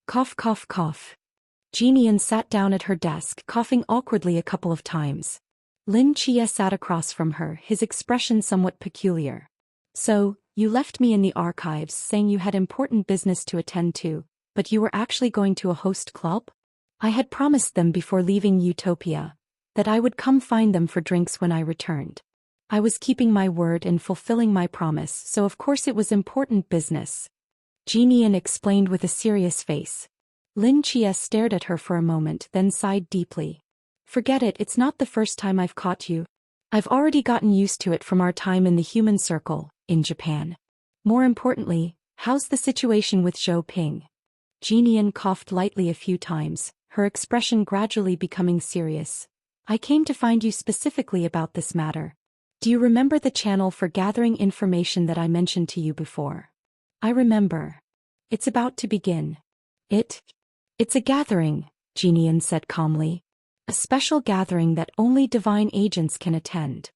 Cough, cough, cough. Jeannian sat down at her desk, coughing awkwardly a couple of times. Lin Chia sat across from her, his expression somewhat peculiar. So, you left me in the archives saying you had important business to attend to, but you were actually going to a host club? I had promised them before leaving Utopia that I would come find them for drinks when I returned. I was keeping my word and fulfilling my promise, so of course it was important business. Jeannian explained with a serious face. Lin Chia stared at her for a moment, then sighed deeply. Forget it, it's not the first time I've caught you. I've already gotten used to it from our time in the human circle, in Japan. More importantly, how's the situation with Zhou Ping? Jeannian coughed lightly a few times, her expression gradually becoming serious. I came to find you specifically about this matter. Do you remember the channel for gathering information that I mentioned to you before? I remember. It's about to begin. It's a gathering, Jeannian said calmly. A special gathering that only divine agents can attend.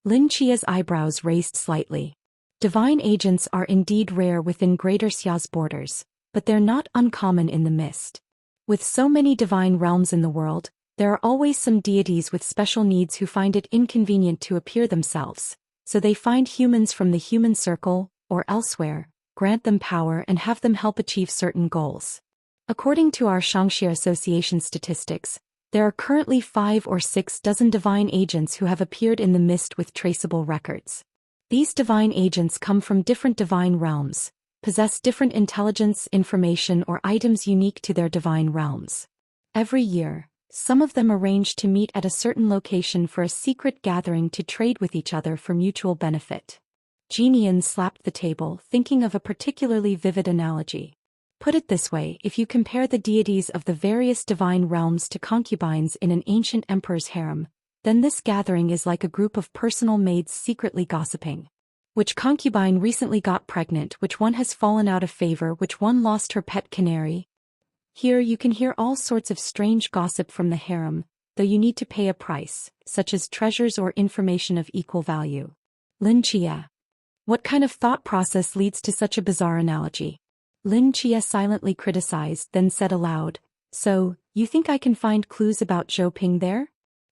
Lin Chia's eyebrows raised slightly. Divine agents are indeed rare within Greater Xia's borders, but they're not uncommon in the mist. With so many divine realms in the world, there are always some deities with special needs who find it inconvenient to appear themselves, so they find humans from the human circle, or elsewhere, grant them power and have them help achieve certain goals. According to our Shangxia Association statistics, there are currently 5 or 6 dozen divine agents who have appeared in the mist with traceable records. These divine agents come from different divine realms, possess different intelligence, information, or items unique to their divine realms. Every year, some of them arrange to meet at a certain location for a secret gathering to trade with each other for mutual benefit. Jeannian slapped the table, thinking of a particularly vivid analogy. Put it this way, if you compare the deities of the various divine realms to concubines in an ancient emperor's harem, then this gathering is like a group of personal maids secretly gossiping. Which concubine recently got pregnant, which one has fallen out of favor, which one lost her pet canary. Here you can hear all sorts of strange gossip from the harem, though you need to pay a price, such as treasures or information of equal value. Lin Chia. What kind of thought process leads to such a bizarre analogy? Lin Chia silently criticized, then said aloud, So, you think I can find clues about Zhou Ping there?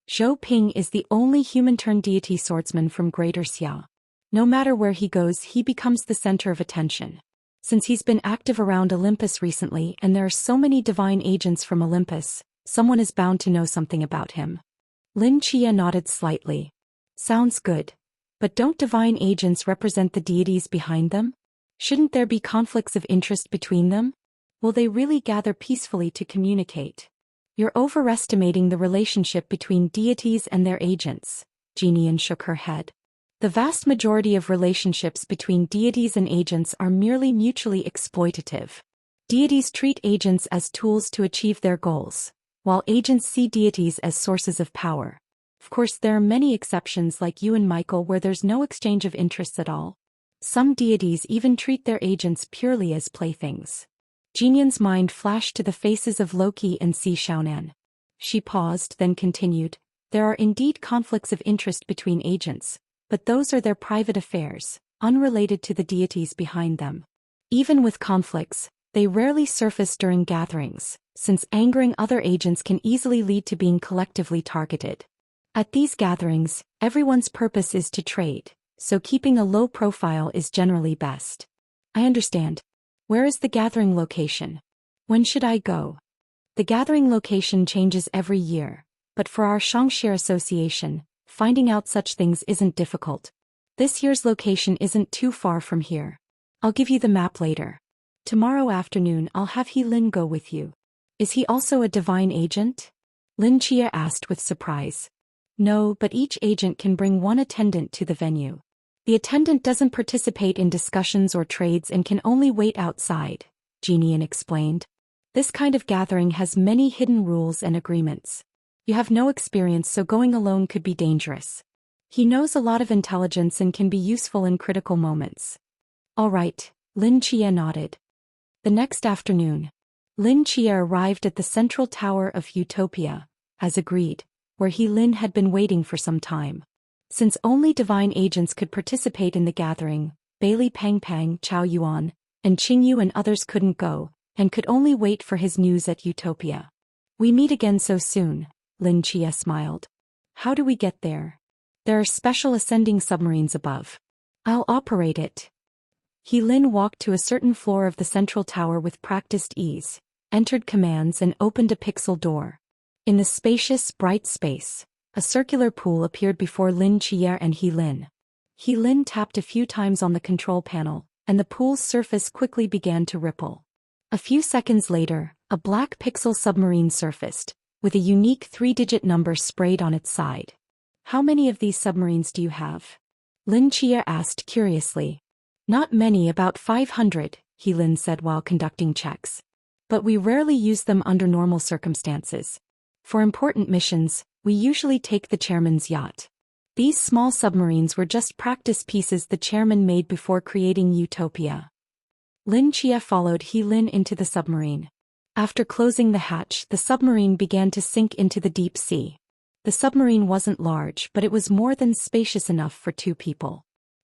Zhou Ping is the only human-turned deity swordsman from Greater Xia. No matter where he goes, he becomes the center of attention. Since he's been active around Olympus recently and there are so many divine agents from Olympus, someone is bound to know something about him. Lin Chia nodded slightly. Sounds good. But don't divine agents represent the deities behind them? Shouldn't there be conflicts of interest between them? Will they really gather peacefully to communicate? You're overestimating the relationship between deities and their agents. Jeannian shook her head. The vast majority of relationships between deities and agents are merely mutually exploitative. Deities treat agents as tools to achieve their goals, while agents see deities as sources of power. Of course, there are many exceptions like you and Michael where there's no exchange of interests at all. Some deities even treat their agents purely as playthings. Jeannian's mind flashed to the faces of Loki and Si Xiaonan. She paused, then continued, There are indeed conflicts of interest between agents, but those are their private affairs, unrelated to the deities behind them. Even with conflicts, they rarely surface during gatherings, since angering other agents can easily lead to being collectively targeted. At these gatherings, everyone's purpose is to trade, so keeping a low profile is generally best. I understand. Where is the gathering location? When should I go? The gathering location changes every year, but for our Shangxia Association, finding out such things isn't difficult. This year's location isn't too far from here. I'll give you the map later. Tomorrow afternoon I'll have He Lin go with you. Is he also a divine agent? Lin Chia asked with surprise. No, but each agent can bring one attendant to the venue. The attendant doesn't participate in discussions or trades and can only wait outside, Jeannian explained. This kind of gathering has many hidden rules and agreements. You have no experience, so going alone could be dangerous. He knows a lot of intelligence and can be useful in critical moments. All right, Lin Chia nodded. The next afternoon, Lin Chia arrived at the central tower of Utopia, as agreed, where He Lin had been waiting for some time. Since only divine agents could participate in the gathering, Bailey Pang Pang, Chao Yuan, and Qing Yu and others couldn't go, and could only wait for his news at Utopia. We meet again so soon, Lin Chia smiled. How do we get there? There are special ascending submarines above. I'll operate it. He Lin walked to a certain floor of the central tower with practiced ease, entered commands and opened a pixel door. In the spacious, bright space, a circular pool appeared before Lin Chia and He Lin. He Lin tapped a few times on the control panel, and the pool's surface quickly began to ripple. A few seconds later, a black pixel submarine surfaced, with a unique 3-digit number sprayed on its side. How many of these submarines do you have? Lin Chia asked curiously. Not many, about 500, He Lin said while conducting checks. But we rarely use them under normal circumstances. For important missions, we usually take the chairman's yacht. These small submarines were just practice pieces the chairman made before creating Utopia. Lin Chia followed He Lin into the submarine. After closing the hatch, the submarine began to sink into the deep sea. The submarine wasn't large, but it was more than spacious enough for 2 people.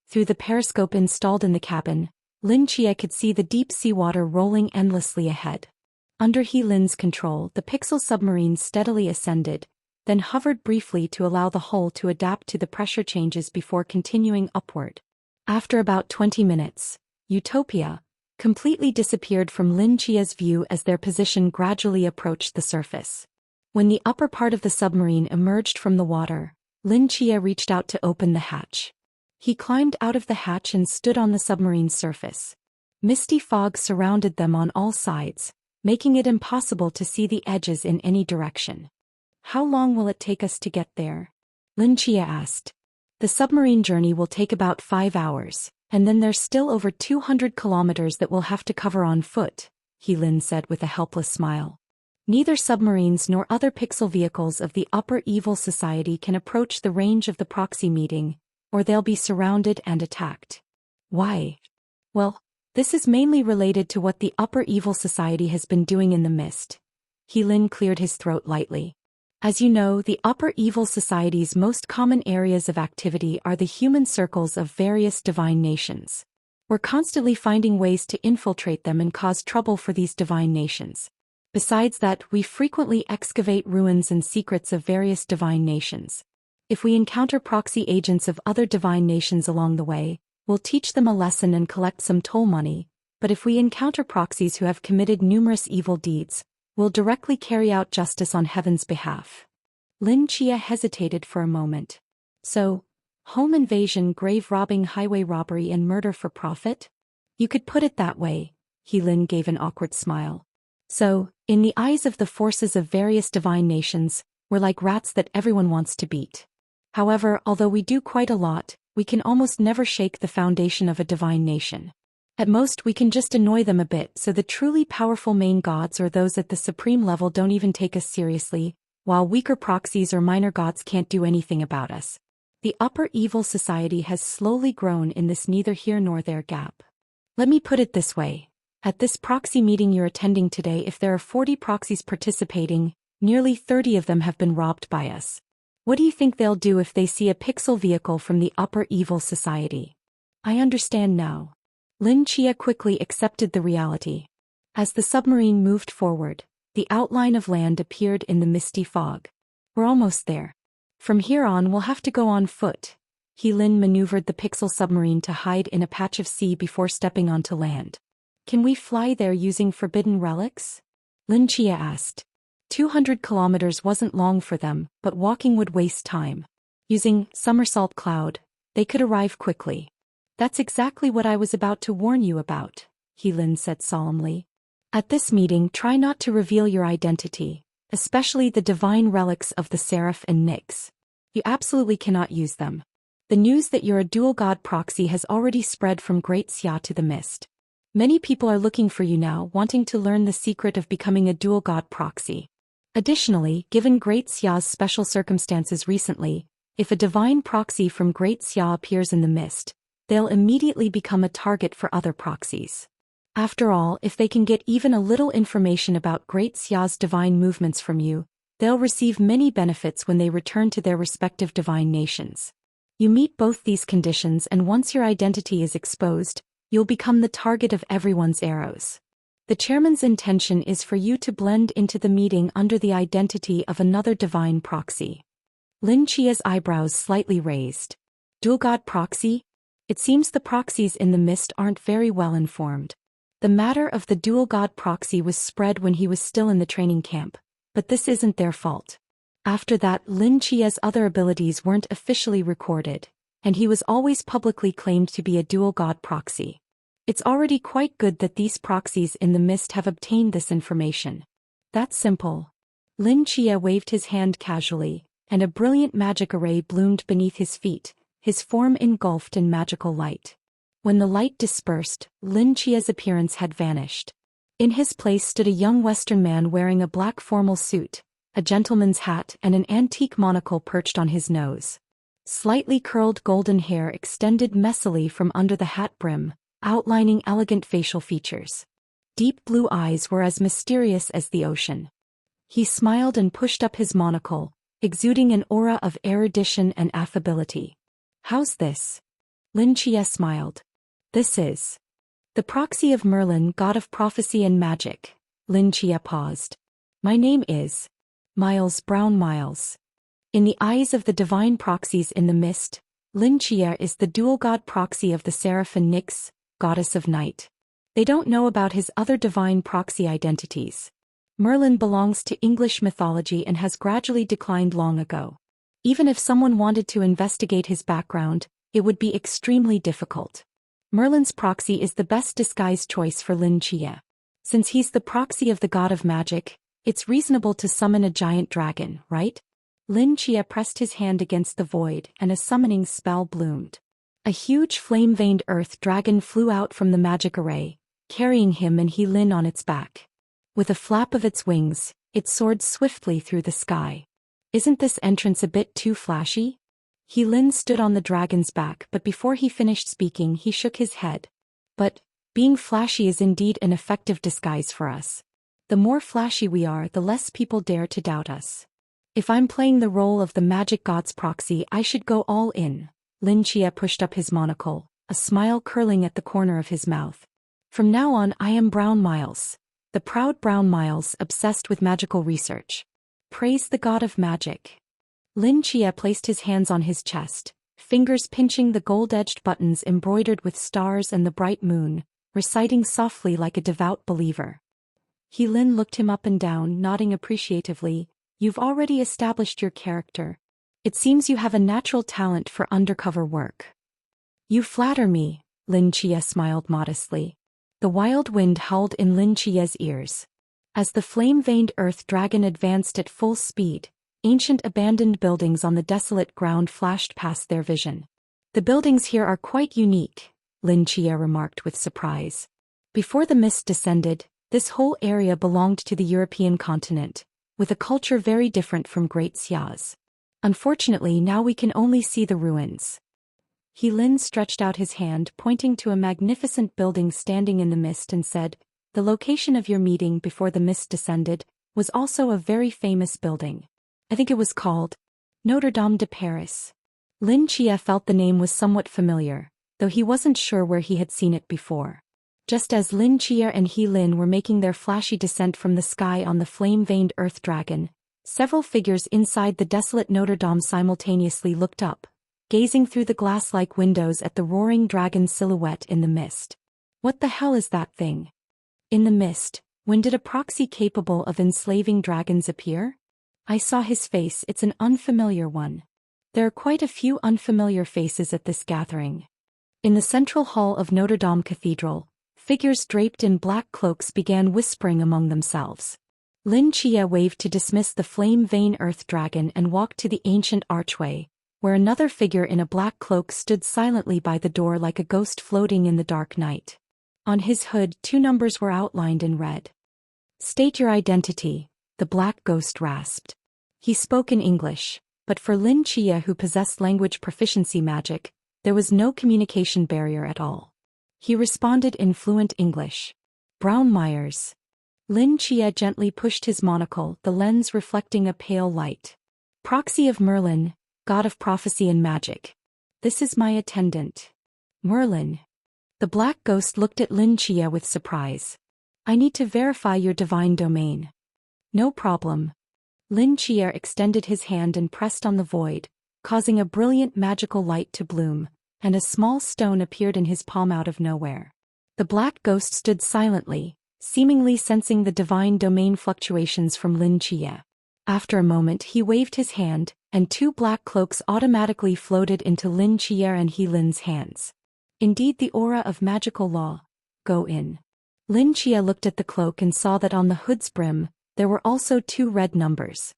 Through the periscope installed in the cabin, Lin Chia could see the deep sea water rolling endlessly ahead. Under He Lin's control, the pixel submarine steadily ascended, then hovered briefly to allow the hull to adapt to the pressure changes before continuing upward. After about 20 minutes, Utopia completely disappeared from Lin Chia's view as their position gradually approached the surface. When the upper part of the submarine emerged from the water, Lin Chia reached out to open the hatch. He climbed out of the hatch and stood on the submarine's surface. Misty fog surrounded them on all sides, making it impossible to see the edges in any direction. How long will it take us to get there? Lin Chia asked. The submarine journey will take about 5 hours, and then there's still over 200 kilometers that we'll have to cover on foot, He Lin said with a helpless smile. Neither submarines nor other pixel vehicles of the Upper Evil Society can approach the range of the proxy meeting, or they'll be surrounded and attacked. Why? Well, this is mainly related to what the Upper Evil Society has been doing in the mist. He Lin cleared his throat lightly. As you know, the Upper Evil Society's most common areas of activity are the human circles of various divine nations. We're constantly finding ways to infiltrate them and cause trouble for these divine nations. Besides that, we frequently excavate ruins and secrets of various divine nations. If we encounter proxy agents of other divine nations along the way, we'll teach them a lesson and collect some toll money, but if we encounter proxies who have committed numerous evil deeds, we'll directly carry out justice on heaven's behalf. Lin Chia hesitated for a moment. So, home invasion, grave robbing, highway robbery and murder for profit? You could put it that way, He Lin gave an awkward smile. So, in the eyes of the forces of various divine nations, we're like rats that everyone wants to beat. However, although we do quite a lot, we can almost never shake the foundation of a divine nation. At most we can just annoy them a bit so the truly powerful main gods or those at the supreme level don't even take us seriously, while weaker proxies or minor gods can't do anything about us. The Upper Evil Society has slowly grown in this neither here nor there gap. Let me put it this way. At this proxy meeting you're attending today, if there are 40 proxies participating, nearly 30 of them have been robbed by us. What do you think they'll do if they see a pixel vehicle from the Upper Evil Society? I understand now. Lin Chia quickly accepted the reality. As the submarine moved forward, the outline of land appeared in the misty fog. We're almost there. From here on we'll have to go on foot. He Lin maneuvered the pixel submarine to hide in a patch of sea before stepping onto land. Can we fly there using forbidden relics? Lin Chia asked. 200 kilometers wasn't long for them, but walking would waste time. Using somersault cloud, they could arrive quickly. That's exactly what I was about to warn you about, He Lin said solemnly. At this meeting, try not to reveal your identity, especially the divine relics of the Seraph and Nyx. You absolutely cannot use them. The news that you're a dual god proxy has already spread from Great Xia to the Mist. Many people are looking for you now, wanting to learn the secret of becoming a dual god proxy. Additionally, given Great Xia's special circumstances recently, if a divine proxy from Great Xia appears in the mist, they'll immediately become a target for other proxies. After all, if they can get even a little information about Great Xia's divine movements from you, they'll receive many benefits when they return to their respective divine nations. You meet both these conditions, and once your identity is exposed, you'll become the target of everyone's arrows. The chairman's intention is for you to blend into the meeting under the identity of another divine proxy. Lin Chia's eyebrows slightly raised. Dual god proxy? It seems the proxies in the mist aren't very well informed. The matter of the dual god proxy was spread when he was still in the training camp, but this isn't their fault. After that, Lin Chia's other abilities weren't officially recorded, and he was always publicly claimed to be a dual god proxy. It's already quite good that these proxies in the mist have obtained this information. That's simple. Lin Chia waved his hand casually, and a brilliant magic array bloomed beneath his feet, his form engulfed in magical light. When the light dispersed, Lin Chia's appearance had vanished. In his place stood a young Western man wearing a black formal suit, a gentleman's hat and an antique monocle perched on his nose. Slightly curled golden hair extended messily from under the hat brim, outlining elegant facial features. Deep blue eyes were as mysterious as the ocean. He smiled and pushed up his monocle, exuding an aura of erudition and affability. How's this? Lin Chia smiled. This is the proxy of Merlin, god of prophecy and magic. Lin Chia paused. My name is Miles Brown Miles. In the eyes of the divine proxies in the mist, Lin Chia is the dual god proxy of the seraphim Nyx, goddess of night. They don't know about his other divine proxy identities. Merlin belongs to English mythology and has gradually declined long ago. Even if someone wanted to investigate his background, it would be extremely difficult. Merlin's proxy is the best disguised choice for Lin Chia. Since he's the proxy of the god of magic, it's reasonable to summon a giant dragon, right? Lin Chia pressed his hand against the void and a summoning spell bloomed. A huge flame-veined earth dragon flew out from the magic array, carrying him and He Lin on its back. With a flap of its wings, it soared swiftly through the sky. Isn't this entrance a bit too flashy? He Lin stood on the dragon's back, but before he finished speaking he shook his head. But being flashy is indeed an effective disguise for us. The more flashy we are, the less people dare to doubt us. If I'm playing the role of the magic god's proxy, I should go all in. Lin Chia pushed up his monocle, a smile curling at the corner of his mouth. From now on I am Brown Miles, the proud Brown Miles obsessed with magical research. Praise the god of magic. Lin Chia placed his hands on his chest, fingers pinching the gold-edged buttons embroidered with stars and the bright moon, reciting softly like a devout believer. He Lin looked him up and down, nodding appreciatively. You've already established your character. It seems you have a natural talent for undercover work. You flatter me, Lin Chia smiled modestly. The wild wind howled in Lin Chia's ears. As the flame-veined earth dragon advanced at full speed, ancient abandoned buildings on the desolate ground flashed past their vision. The buildings here are quite unique, Lin Chia remarked with surprise. Before the mist descended, this whole area belonged to the European continent, with a culture very different from Great Xia's. Unfortunately, now we can only see the ruins. He Lin stretched out his hand, pointing to a magnificent building standing in the mist, and said, the location of your meeting before the mist descended was also a very famous building. I think it was called Notre Dame de Paris. Lin Chia felt the name was somewhat familiar, though he wasn't sure where he had seen it before. Just as Lin Chia and He Lin were making their flashy descent from the sky on the flame-veined earth dragon, several figures inside the desolate Notre Dame simultaneously looked up, gazing through the glass-like windows at the roaring dragon's silhouette in the mist. What the hell is that thing? In the mist, when did a proxy capable of enslaving dragons appear? I saw his face, it's an unfamiliar one. There are quite a few unfamiliar faces at this gathering. In the central hall of Notre Dame Cathedral, figures draped in black cloaks began whispering among themselves. Lin Chia waved to dismiss the flame-veined earth dragon and walked to the ancient archway, where another figure in a black cloak stood silently by the door like a ghost floating in the dark night. On his hood, 2 numbers were outlined in red. State your identity, the black ghost rasped. He spoke in English, but for Lin Chia, who possessed language proficiency magic, there was no communication barrier at all. He responded in fluent English. Brown Myers. Lin Chia gently pushed his monocle, the lens reflecting a pale light. Proxy of Merlin, god of prophecy and magic. This is my attendant. Merlin. The black ghost looked at Lin Chia with surprise. I need to verify your divine domain. No problem. Lin Chia extended his hand and pressed on the void, causing a brilliant magical light to bloom, and a small stone appeared in his palm out of nowhere. The black ghost stood silently, seemingly sensing the divine domain fluctuations from Lin Chia. After a moment he waved his hand, and 2 black cloaks automatically floated into Lin Chia and He Lin's hands. Indeed, the aura of magical law. Go in. Lin Chia looked at the cloak and saw that on the hood's brim, there were also 2 red numbers.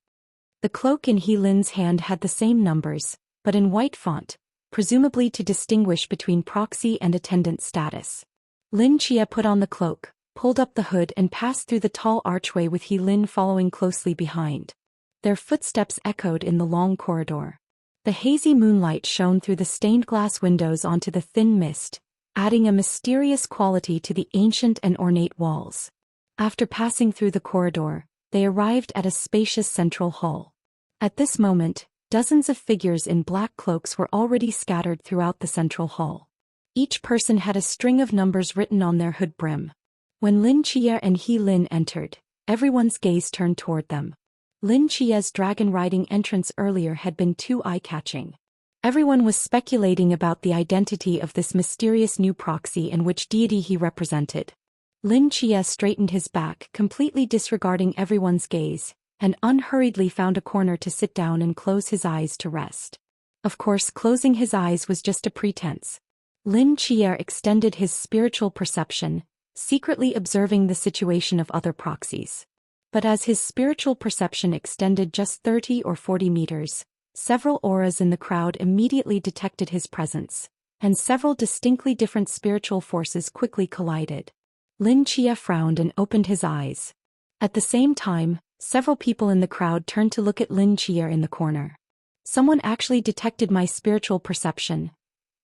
The cloak in He Lin's hand had the same numbers, but in white font, presumably to distinguish between proxy and attendant status. Lin Chia put on the cloak, pulled up the hood and passed through the tall archway with He Lin following closely behind. Their footsteps echoed in the long corridor. The hazy moonlight shone through the stained glass windows onto the thin mist, adding a mysterious quality to the ancient and ornate walls. After passing through the corridor, they arrived at a spacious central hall. At this moment, dozens of figures in black cloaks were already scattered throughout the central hall. Each person had a string of numbers written on their hood brim. When Lin Chia and He Lin entered, everyone's gaze turned toward them. Lin Chia's dragon-riding entrance earlier had been too eye-catching. Everyone was speculating about the identity of this mysterious new proxy and which deity he represented. Lin Chia straightened his back, completely disregarding everyone's gaze, and unhurriedly found a corner to sit down and close his eyes to rest. Of course, closing his eyes was just a pretense. Lin Chia extended his spiritual perception, secretly observing the situation of other proxies. But as his spiritual perception extended just 30 or 40 meters, several auras in the crowd immediately detected his presence, and several distinctly different spiritual forces quickly collided. Lin Chia frowned and opened his eyes. At the same time, several people in the crowd turned to look at Lin Chia in the corner. Someone actually detected my spiritual perception,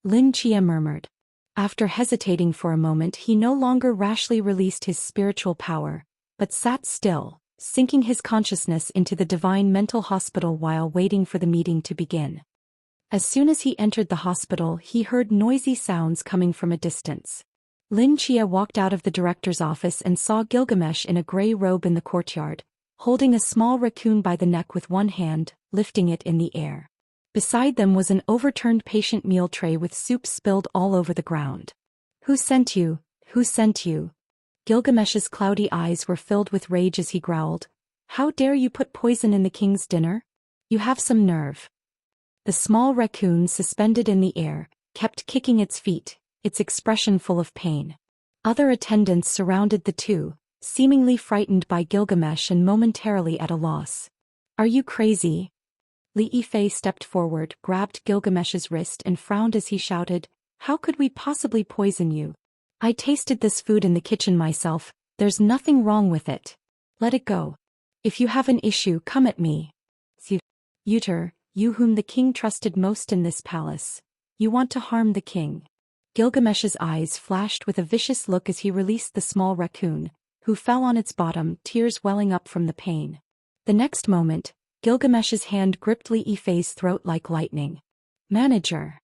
Lin Chia murmured. After hesitating for a moment, he no longer rashly released his spiritual power, but sat still, sinking his consciousness into the divine mental hospital while waiting for the meeting to begin. As soon as he entered the hospital, he heard noisy sounds coming from a distance. Lin Chia walked out of the director's office and saw Gilgamesh in a gray robe in the courtyard, holding a small raccoon by the neck with one hand, lifting it in the air. Beside them was an overturned patient meal tray with soup spilled all over the ground. "Who sent you? Who sent you?" Gilgamesh's cloudy eyes were filled with rage as he growled, "How dare you put poison in the king's dinner? You have some nerve." The small raccoon, suspended in the air, kept kicking its feet, its expression full of pain. Other attendants surrounded the two, seemingly frightened by Gilgamesh and momentarily at a loss. "Are you crazy?" Li Yifei stepped forward, grabbed Gilgamesh's wrist and frowned as he shouted, "How could we possibly poison you? I tasted this food in the kitchen myself, there's nothing wrong with it. Let it go. If you have an issue, come at me. Uter, you whom the king trusted most in this palace. You want to harm the king." Gilgamesh's eyes flashed with a vicious look as he released the small raccoon, who fell on its bottom, tears welling up from the pain. The next moment, Gilgamesh's hand gripped Li Yifei's throat like lightning. "Manager!"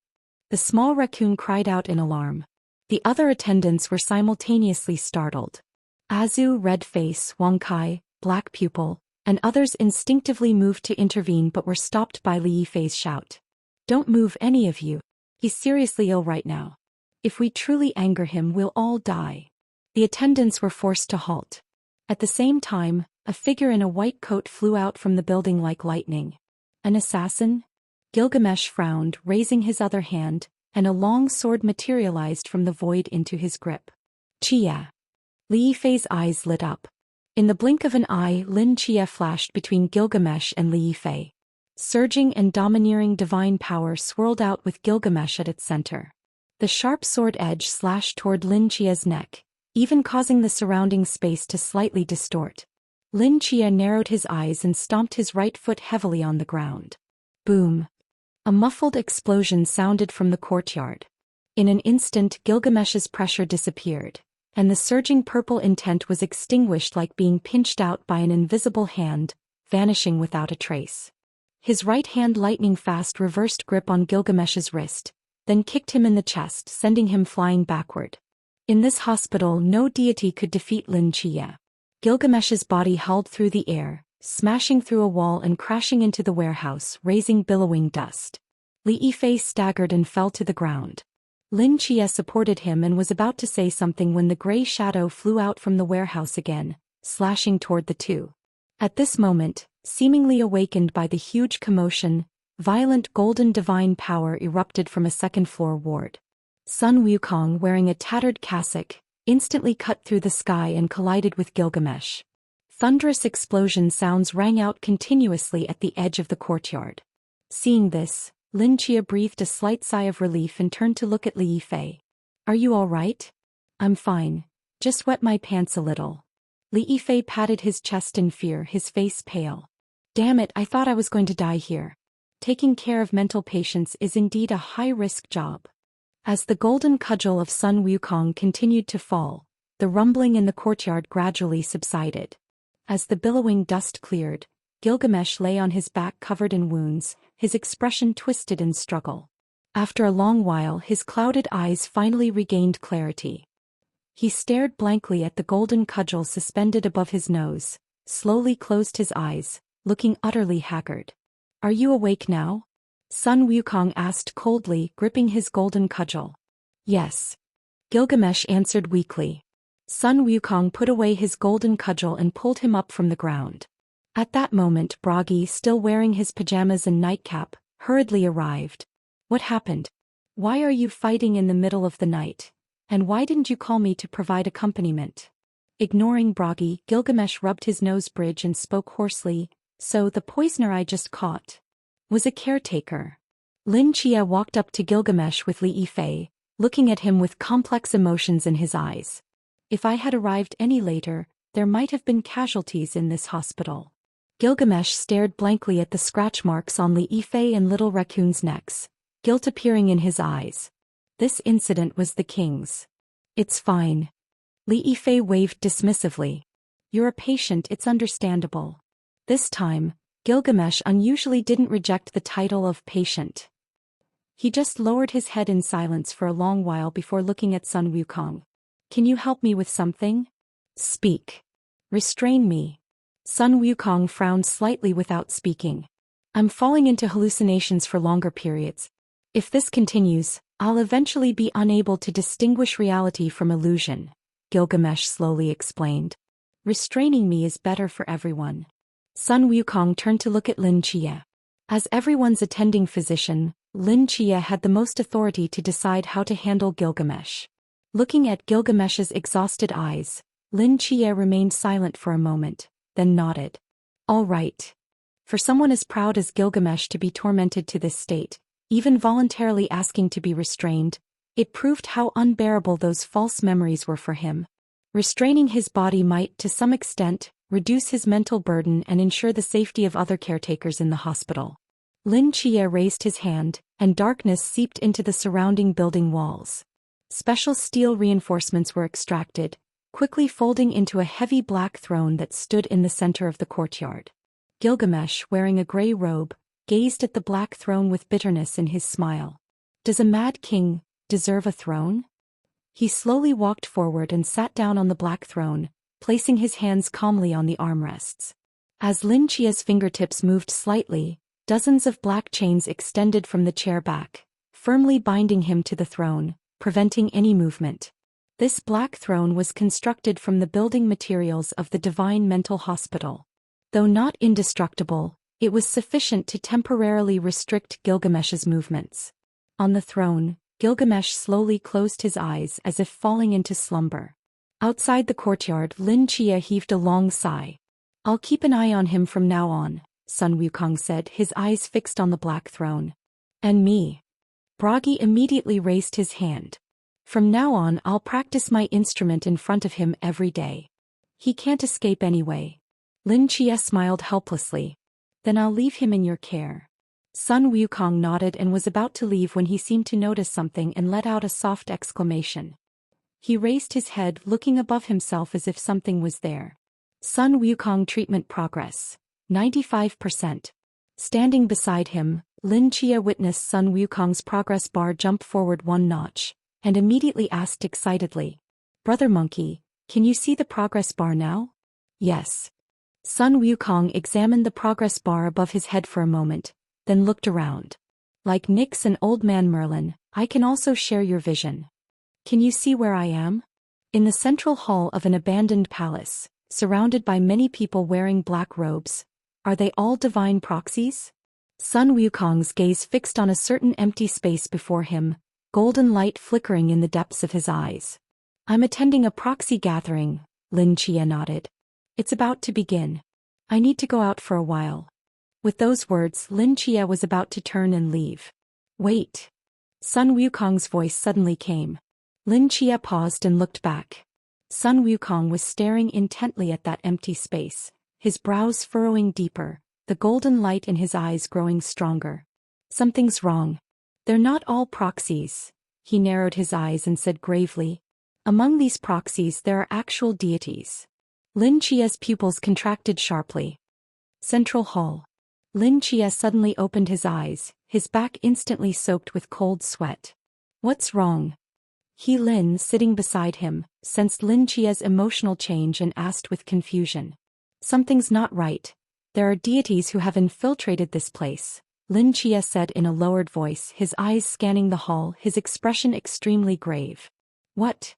The small raccoon cried out in alarm. The other attendants were simultaneously startled. Azu, red face, Wang Kai, black pupil, and others instinctively moved to intervene but were stopped by Li Yifei's shout. "Don't move, any of you. He's seriously ill right now. If we truly anger him, we'll all die." The attendants were forced to halt. At the same time, a figure in a white coat flew out from the building like lightning. "An assassin?" Gilgamesh frowned, raising his other hand, and a long sword materialized from the void into his grip. "Chia." Li Yifei's eyes lit up. In the blink of an eye, Lin Chia flashed between Gilgamesh and Li Yifei. Surging and domineering divine power swirled out with Gilgamesh at its center. The sharp sword edge slashed toward Lin Chia's neck, even causing the surrounding space to slightly distort. Lin Chia narrowed his eyes and stomped his right foot heavily on the ground. Boom! A muffled explosion sounded from the courtyard. In an instant, Gilgamesh's pressure disappeared, and the surging purple intent was extinguished like being pinched out by an invisible hand, vanishing without a trace. His right hand lightning fast reversed grip on Gilgamesh's wrist, then kicked him in the chest, sending him flying backward. In this hospital no deity could defeat Lin Chia. Gilgamesh's body hurled through the air, smashing through a wall and crashing into the warehouse, raising billowing dust. Li Yifei staggered and fell to the ground. Lin Chia supported him and was about to say something when the gray shadow flew out from the warehouse again, slashing toward the two. At this moment, seemingly awakened by the huge commotion, violent golden divine power erupted from a second-floor ward. Sun Wukong, wearing a tattered cassock, instantly cut through the sky and collided with Gilgamesh. Thunderous explosion sounds rang out continuously at the edge of the courtyard. Seeing this, Lin Chia breathed a slight sigh of relief and turned to look at Li Yifei. "Are you all right?" "I'm fine. Just wet my pants a little." Li Yifei patted his chest in fear, his face pale. "Damn it, I thought I was going to die here. Taking care of mental patients is indeed a high-risk job." As the golden cudgel of Sun Wukong continued to fall, the rumbling in the courtyard gradually subsided. As the billowing dust cleared, Gilgamesh lay on his back covered in wounds, his expression twisted in struggle. After a long while his clouded eyes finally regained clarity. He stared blankly at the golden cudgel suspended above his nose, slowly closed his eyes, looking utterly haggard. "Are you awake now?" Sun Wukong asked coldly, gripping his golden cudgel. "Yes." Gilgamesh answered weakly. Sun Wukong put away his golden cudgel and pulled him up from the ground. At that moment Bragi, still wearing his pajamas and nightcap, hurriedly arrived. "What happened? Why are you fighting in the middle of the night? And why didn't you call me to provide accompaniment?" Ignoring Bragi, Gilgamesh rubbed his nose bridge and spoke hoarsely. "So the poisoner I just caught was a caretaker." Lin Chia walked up to Gilgamesh with Li Yifei, looking at him with complex emotions in his eyes. "If I had arrived any later, there might have been casualties in this hospital." Gilgamesh stared blankly at the scratch marks on Li Yifei and Little Raccoon's necks, guilt appearing in his eyes. This incident was the king's. "It's fine." Li Yifei waved dismissively. "You're a patient, it's understandable." This time, Gilgamesh unusually didn't reject the title of patient. He just lowered his head in silence for a long while before looking at Sun Wukong. "Can you help me with something?" "Speak." "Restrain me." Sun Wukong frowned slightly without speaking. "I'm falling into hallucinations for longer periods. If this continues, I'll eventually be unable to distinguish reality from illusion," Gilgamesh slowly explained. "Restraining me is better for everyone." Sun Wukong turned to look at Lin Chia. As everyone's attending physician, Lin Chia had the most authority to decide how to handle Gilgamesh. Looking at Gilgamesh's exhausted eyes, Lin Chia remained silent for a moment, then nodded. "All right." For someone as proud as Gilgamesh to be tormented to this state, even voluntarily asking to be restrained, it proved how unbearable those false memories were for him. Restraining his body might, to some extent, reduce his mental burden and ensure the safety of other caretakers in the hospital. Lin Chia raised his hand, and darkness seeped into the surrounding building walls. Special steel reinforcements were extracted, quickly folding into a heavy black throne that stood in the center of the courtyard. Gilgamesh, wearing a gray robe, gazed at the black throne with bitterness in his smile. "Does a mad king deserve a throne?" He slowly walked forward and sat down on the black throne, placing his hands calmly on the armrests. As Lin Chia's fingertips moved slightly, dozens of black chains extended from the chair back, firmly binding him to the throne, preventing any movement. This black throne was constructed from the building materials of the Divine Mental Hospital. Though not indestructible, it was sufficient to temporarily restrict Gilgamesh's movements. On the throne, Gilgamesh slowly closed his eyes as if falling into slumber. Outside the courtyard, Lin Chia heaved a long sigh. "I'll keep an eye on him from now on," Sun Wukong said, his eyes fixed on the black throne. "And me?" Bragi immediately raised his hand. "From now on I'll practice my instrument in front of him every day. He can't escape anyway." Lin Chia smiled helplessly. "Then I'll leave him in your care." Sun Wukong nodded and was about to leave when he seemed to notice something and let out a soft exclamation. He raised his head, looking above himself as if something was there. Sun Wukong treatment progress. 95%. Standing beside him, Lin Chia witnessed Sun Wukong's progress bar jump forward one notch, and immediately asked excitedly, Brother Monkey, can you see the progress bar now? Yes. Sun Wukong examined the progress bar above his head for a moment, then looked around. Like Nyx and Old Man Merlin, I can also share your vision. Can you see where I am? In the central hall of an abandoned palace, surrounded by many people wearing black robes. Are they all divine proxies? Sun Wukong's gaze fixed on a certain empty space before him, golden light flickering in the depths of his eyes. I'm attending a proxy gathering, Lin Chia nodded. It's about to begin. I need to go out for a while. With those words, Lin Chia was about to turn and leave. Wait. Sun Wukong's voice suddenly came. Lin Chia paused and looked back. Sun Wukong was staring intently at that empty space, his brows furrowing deeper, the golden light in his eyes growing stronger. Something's wrong. They're not all proxies. He narrowed his eyes and said gravely. Among these proxies there are actual deities. Lin Chia's pupils contracted sharply. Central Hall. Lin Chia suddenly opened his eyes, his back instantly soaked with cold sweat. What's wrong? He Lin, sitting beside him, sensed Lin Chia's emotional change and asked with confusion. Something's not right. There are deities who have infiltrated this place, Lin Chia said in a lowered voice, his eyes scanning the hall, his expression extremely grave. What?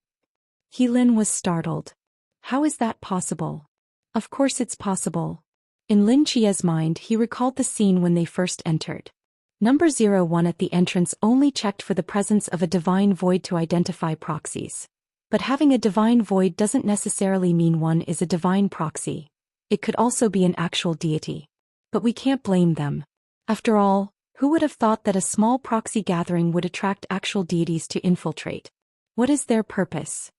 He Lin was startled. How is that possible? Of course it's possible. In Lin Chia's mind he recalled the scene when they first entered. Number 01 at the entrance only checked for the presence of a divine void to identify proxies. But having a divine void doesn't necessarily mean one is a divine proxy. It could also be an actual deity. But we can't blame them. After all, who would have thought that a small proxy gathering would attract actual deities to infiltrate? What is their purpose?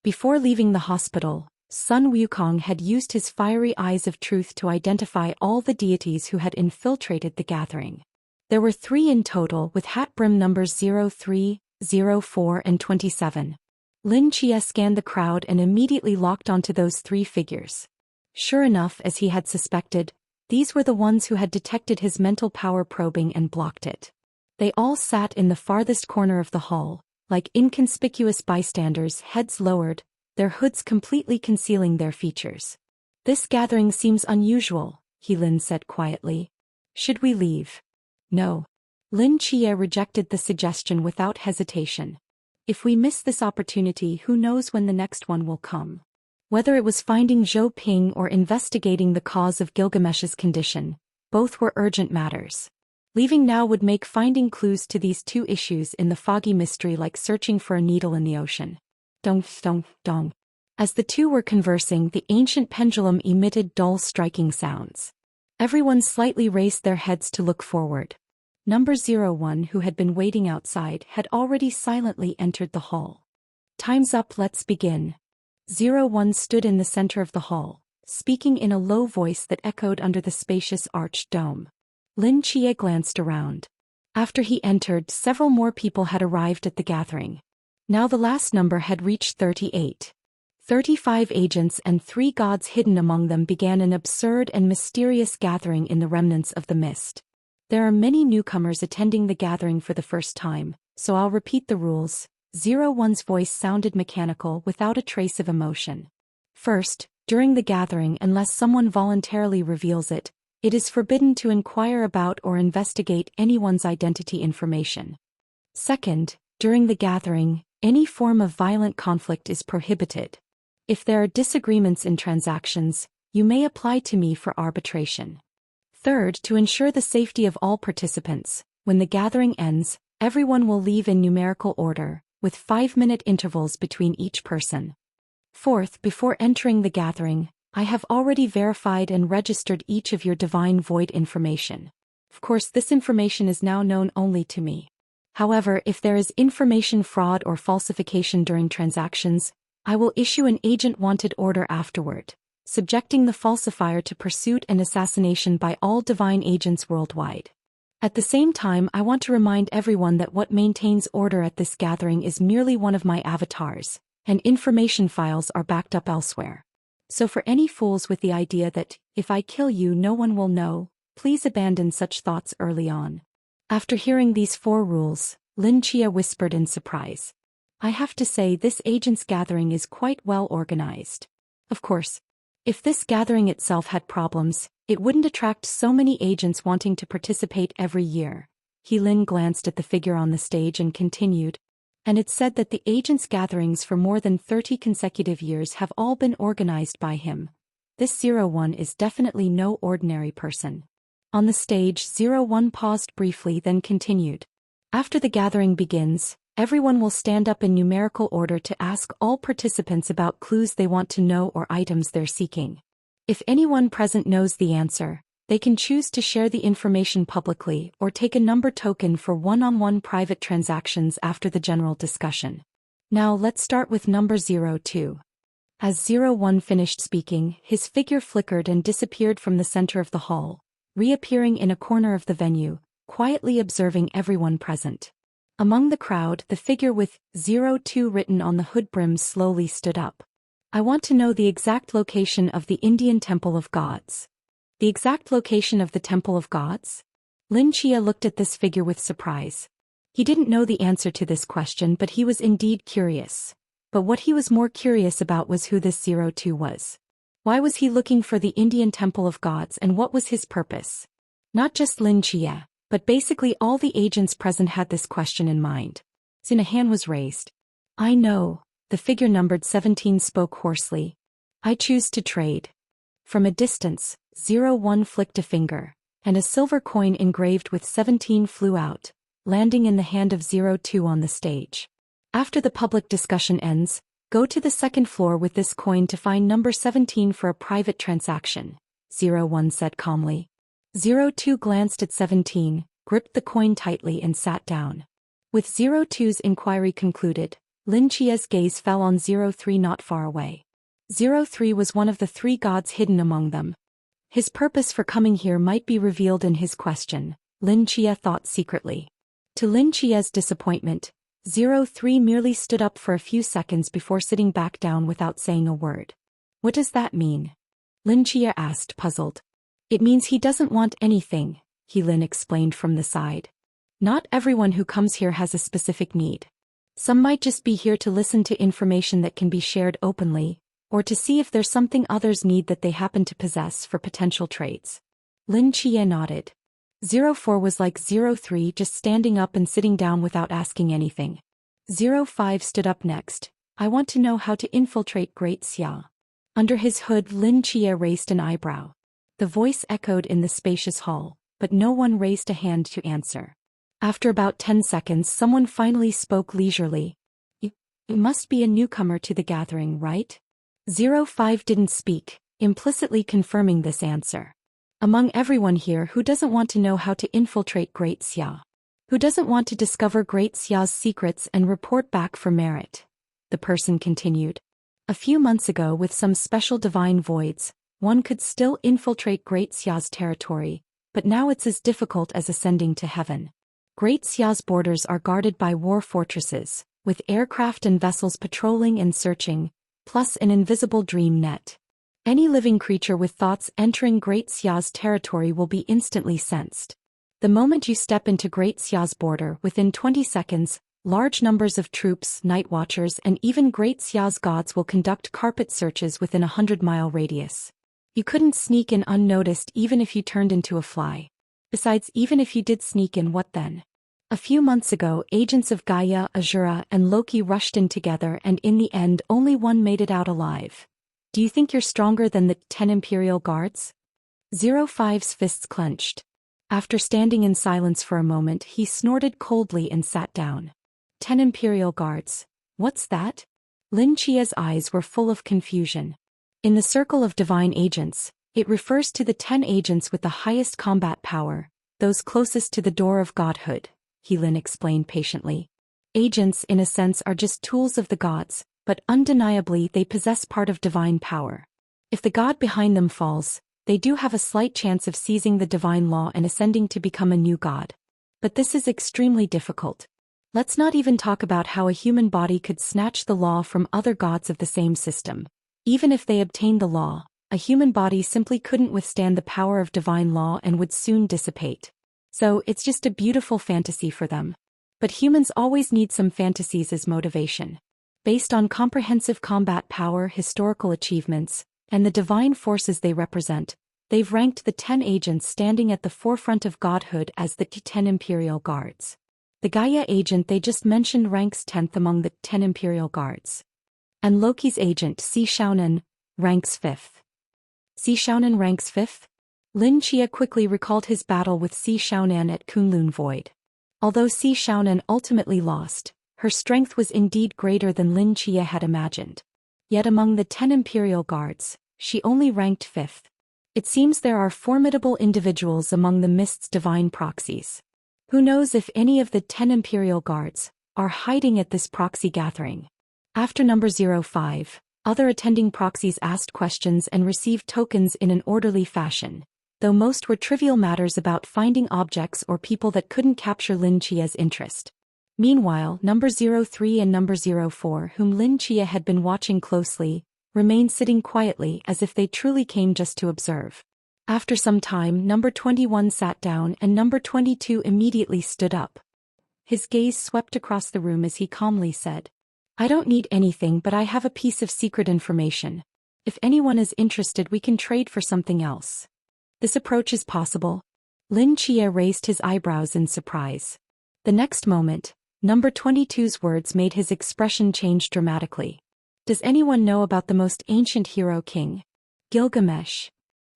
Before leaving the hospital, Sun Wukong had used his fiery eyes of truth to identify all the deities who had infiltrated the gathering. There were 3 in total with hat brim numbers 03, 04 and 27. Lin Chia scanned the crowd and immediately locked onto those 3 figures. Sure enough, as he had suspected, these were the ones who had detected his mental power probing and blocked it. They all sat in the farthest corner of the hall, like inconspicuous bystanders, heads lowered, their hoods completely concealing their features. This gathering seems unusual, He Lin said quietly. Should we leave? No. Lin Chia rejected the suggestion without hesitation. If we miss this opportunity, who knows when the next one will come. Whether it was finding Zhou Ping or investigating the cause of Gilgamesh's condition, both were urgent matters. Leaving now would make finding clues to these 2 issues in the foggy mystery like searching for a needle in the ocean. Dong, dong, dong. As the 2 were conversing, the ancient pendulum emitted dull striking sounds. Everyone slightly raised their heads to look forward. Number 01, who had been waiting outside, had already silently entered the hall. Time's up, let's begin. 01 stood in the center of the hall, speaking in a low voice that echoed under the spacious arched dome. Lin Chia glanced around. After he entered, several more people had arrived at the gathering. Now the last number had reached 38. 35 agents and 3 gods hidden among them began an absurd and mysterious gathering in the remnants of the mist. There are many newcomers attending the gathering for the first time, so I'll repeat the rules. 01's voice sounded mechanical without a trace of emotion. First, during the gathering, unless someone voluntarily reveals it, it is forbidden to inquire about or investigate anyone's identity information. Second, during the gathering, any form of violent conflict is prohibited. If there are disagreements in transactions, you may apply to me for arbitration. Third, to ensure the safety of all participants, when the gathering ends, everyone will leave in numerical order, with 5-minute intervals between each person. Fourth, before entering the gathering, I have already verified and registered each of your divine void information. Of course, this information is now known only to me. However, if there is information fraud or falsification during transactions, I will issue an agent wanted order afterward, subjecting the falsifier to pursuit and assassination by all divine agents worldwide. At the same time, I want to remind everyone that what maintains order at this gathering is merely one of my avatars, and information files are backed up elsewhere. So for any fools with the idea that, if I kill you no one will know, please abandon such thoughts early on. After hearing these 4 rules, Lin Chia whispered in surprise. I have to say this agents gathering is quite well organized. Of course, if this gathering itself had problems, it wouldn't attract so many agents wanting to participate every year. Lin glanced at the figure on the stage and continued. And it's said that the agents' gatherings for more than 30 consecutive years have all been organized by him. This 01 is definitely no ordinary person. On the stage, 01 paused briefly then continued. After the gathering begins, everyone will stand up in numerical order to ask all participants about clues they want to know or items they're seeking. If anyone present knows the answer, they can choose to share the information publicly or take a number token for one-on-one private transactions after the general discussion. Now let's start with number 02. As 01 finished speaking, his figure flickered and disappeared from the center of the hall, reappearing in a corner of the venue, quietly observing everyone present. Among the crowd, the figure with 02 written on the hood brim slowly stood up. I want to know the exact location of the Indian Temple of Gods. The exact location of the Temple of Gods? Lin Chia looked at this figure with surprise. He didn't know the answer to this question, but he was indeed curious. But what he was more curious about was who this 02 was. Why was he looking for the Indian Temple of Gods and what was his purpose? Not just Lin Chia, but basically all the agents present had this question in mind. Soon a hand was raised. I know, the figure numbered 17 spoke hoarsely. I choose to trade. From a distance, 01 flicked a finger, and a silver coin engraved with 17 flew out, landing in the hand of 02 on the stage. After the public discussion ends, go to the second floor with this coin to find number 17 for a private transaction, 01 said calmly. 02 glanced at 17, gripped the coin tightly and sat down. With 02's inquiry concluded, Lin Chia's gaze fell on 03 not far away. 03 was one of the three gods hidden among them. His purpose for coming here might be revealed in his question, Lin Chia thought secretly. To Lin Chia's disappointment, 03 merely stood up for a few seconds before sitting back down without saying a word. What does that mean? Lin Chia asked, puzzled. It means he doesn't want anything, Lin explained from the side. Not everyone who comes here has a specific need. Some might just be here to listen to information that can be shared openly, or to see if there's something others need that they happen to possess for potential trades. Lin Chia nodded. 04 was like 03 just standing up and sitting down without asking anything. 05 stood up next. I want to know how to infiltrate Great Xia. Under his hood, Lin Chia raised an eyebrow. The voice echoed in the spacious hall, but no one raised a hand to answer. After about 10 seconds, someone finally spoke leisurely. You must be a newcomer to the gathering, right? 05 didn't speak, implicitly confirming this answer. Among everyone here, who doesn't want to know how to infiltrate Great Xia? Who doesn't want to discover Great Xia's secrets and report back for merit? The person continued. A few months ago, with some special divine voids, one could still infiltrate Great Xia's territory, but now it's as difficult as ascending to heaven. Great Xia's borders are guarded by war fortresses, with aircraft and vessels patrolling and searching, plus an invisible dream net. Any living creature with thoughts entering Great Xia's territory will be instantly sensed. The moment you step into Great Xia's border, within 20 seconds, large numbers of troops, night watchers, and even Great Xia's gods will conduct carpet searches within a 100-mile radius. You couldn't sneak in unnoticed even if you turned into a fly. Besides, even if you did sneak in, what then? A few months ago, agents of Gaia, Azura, and Loki rushed in together, and in the end only one made it out alive. Do you think you're stronger than the 10 Imperial Guards? 05's fists clenched. After standing in silence for a moment, he snorted coldly and sat down. 10 Imperial Guards. What's that? Lin Chia's eyes were full of confusion. In the circle of divine agents, it refers to the 10 agents with the highest combat power, those closest to the door of godhood, Lin explained patiently. Agents, in a sense, are just tools of the gods, but undeniably they possess part of divine power. If the god behind them falls, they do have a slight chance of seizing the divine law and ascending to become a new god. But this is extremely difficult. Let's not even talk about how a human body could snatch the law from other gods of the same system. Even if they obtained the law, a human body simply couldn't withstand the power of divine law and would soon dissipate. So it's just a beautiful fantasy for them. But humans always need some fantasies as motivation. Based on comprehensive combat power, historical achievements, and the divine forces they represent, they've ranked the 10 agents standing at the forefront of godhood as the 10 Imperial Guards. The Gaia agent they just mentioned ranks 10th among the 10 Imperial Guards. And Loki's agent Si Xiaonan ranks 5th. Si Xiaonan ranks 5th? Lin Chia quickly recalled his battle with Si Xiaonan at Kunlun Void. Although Si Xiaonan ultimately lost, her strength was indeed greater than Lin Chia had imagined. Yet among the 10 Imperial Guards, she only ranked 5th. It seems there are formidable individuals among the Mist's divine proxies. Who knows if any of the 10 Imperial Guards are hiding at this proxy gathering? After number 05, other attending proxies asked questions and received tokens in an orderly fashion, though most were trivial matters about finding objects or people that couldn't capture Lin Chia's interest. Meanwhile, number 03 and number 04, whom Lin Chia had been watching closely, remained sitting quietly as if they truly came just to observe. After some time, number 21 sat down and number 22 immediately stood up. His gaze swept across the room as he calmly said, "I don't need anything, but I have a piece of secret information. If anyone is interested, we can trade for something else." This approach is possible. Lin Chia raised his eyebrows in surprise. The next moment, number 22's words made his expression change dramatically. "Does anyone know about the most ancient hero king? Gilgamesh?"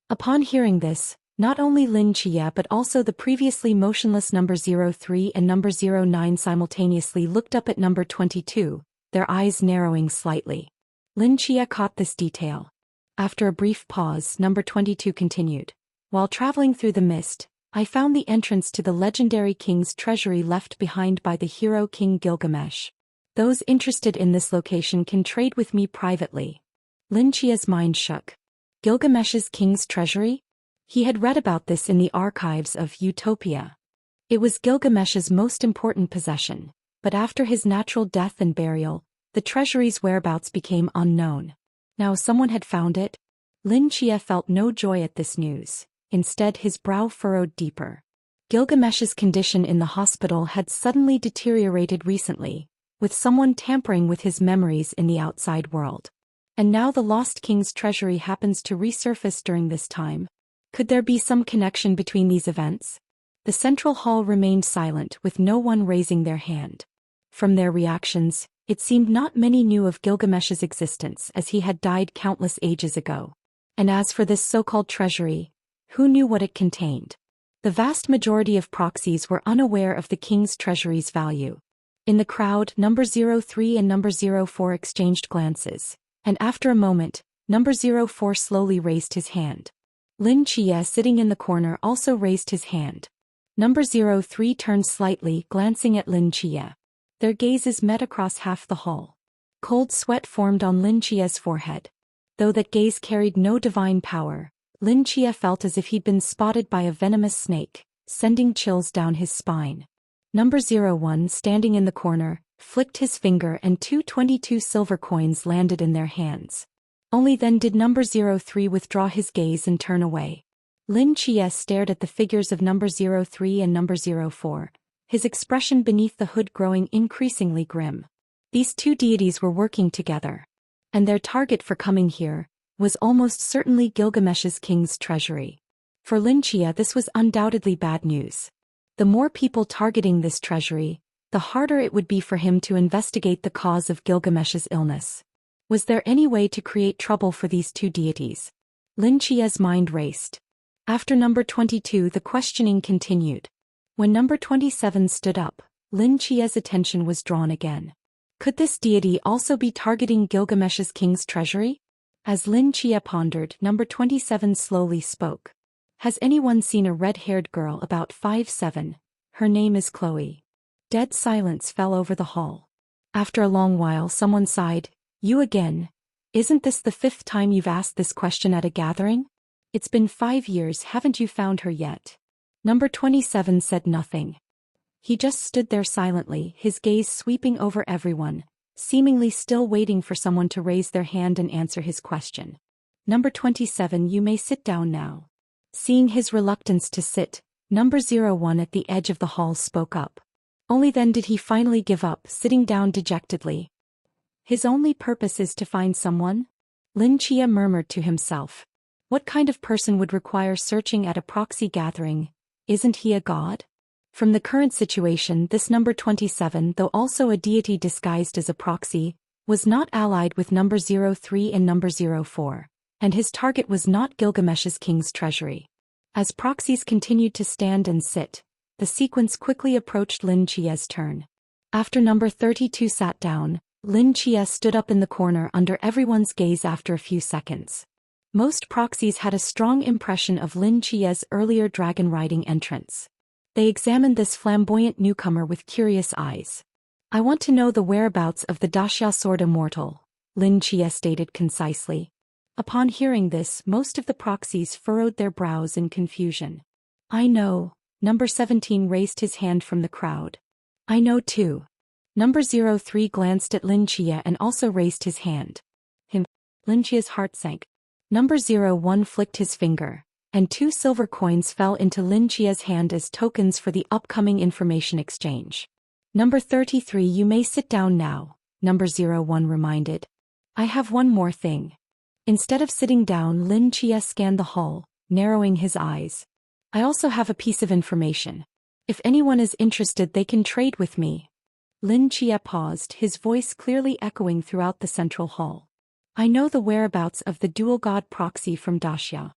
Upon hearing this, not only Lin Chia but also the previously motionless number 03 and number 09 simultaneously looked up at number 22, their eyes narrowing slightly. Lin Chia caught this detail. After a brief pause, number 22 continued. "While traveling through the mist, I found the entrance to the legendary king's treasury left behind by the hero King Gilgamesh. Those interested in this location can trade with me privately." Lin Chia's mind shook. Gilgamesh's king's treasury? He had read about this in the archives of Utopia. It was Gilgamesh's most important possession, but after his natural death and burial, the treasury's whereabouts became unknown. Now someone had found it? Lin Chia felt no joy at this news. Instead, his brow furrowed deeper. Gilgamesh's condition in the hospital had suddenly deteriorated recently, with someone tampering with his memories in the outside world. And now the lost king's treasury happens to resurface during this time. Could there be some connection between these events? The central hall remained silent, with no one raising their hand. From their reactions, it seemed not many knew of Gilgamesh's existence, as he had died countless ages ago. And as for this so-called treasury, who knew what it contained? The vast majority of proxies were unaware of the king's treasury's value. In the crowd, number 03 and number 04 exchanged glances, and after a moment, number 04 slowly raised his hand. Lin Chia, sitting in the corner, also raised his hand. Number 03 turned slightly, glancing at Lin Chia. Their gazes met across half the hall. Cold sweat formed on Lin Chia's forehead. Though that gaze carried no divine power, Lin Chia felt as if he'd been spotted by a venomous snake, sending chills down his spine. Number 01, standing in the corner, flicked his finger and 222 silver coins landed in their hands. Only then did number 03 withdraw his gaze and turn away. Lin Chia stared at the figures of number 03 and number 04, his expression beneath the hood growing increasingly grim. These two deities were working together. And their target for coming here was almost certainly Gilgamesh's king's treasury. For Lin Chia, this was undoubtedly bad news. The more people targeting this treasury, the harder it would be for him to investigate the cause of Gilgamesh's illness. Was there any way to create trouble for these two deities? Lin Chia's mind raced. After number 22, the questioning continued. When number 27 stood up, Lin Chia's attention was drawn again. Could this deity also be targeting Gilgamesh's king's treasury? As Lin Chia pondered, number 27 slowly spoke. "Has anyone seen a red-haired girl about 5'7"? Her name is Chloe." Dead silence fell over the hall. After a long while, someone sighed. "You again? Isn't this the 5th time you've asked this question at a gathering? It's been 5 years, haven't you found her yet?" Number 27 said nothing. He just stood there silently, his gaze sweeping over everyone, seemingly still waiting for someone to raise their hand and answer his question. "Number 27, you may sit down now." Seeing his reluctance to sit, number 01 at the edge of the hall spoke up. Only then did he finally give up, sitting down dejectedly. His only purpose is to find someone? Lin Chia murmured to himself. What kind of person would require searching at a proxy gathering? Isn't he a god? From the current situation, this number 27, though also a deity disguised as a proxy, was not allied with number 03 and number 04, and his target was not Gilgamesh's king's treasury. As proxies continued to stand and sit, the sequence quickly approached Lin Chia's turn. After number 32 sat down, Lin Chia stood up in the corner under everyone's gaze after a few seconds. Most proxies had a strong impression of Lin Chia's earlier dragon-riding entrance. They examined this flamboyant newcomer with curious eyes. I want to know the whereabouts of the Daxia sword immortal, Lin Chia stated concisely. Upon hearing this, most of the proxies furrowed their brows in confusion. I know, number 17 raised his hand from the crowd. I know too. Number 03 glanced at Lin Chia and also raised his hand. Lin Chia's heart sank. Number 01 flicked his finger, and 2 silver coins fell into Lin Chia's hand as tokens for the upcoming information exchange. Number 33, you may sit down now, number 01 reminded. I have one more thing. Instead of sitting down, Lin Chia scanned the hall, narrowing his eyes. I also have a piece of information. If anyone is interested, they can trade with me. Lin Chia paused, his voice clearly echoing throughout the central hall. I know the whereabouts of the dual god proxy from Daxia.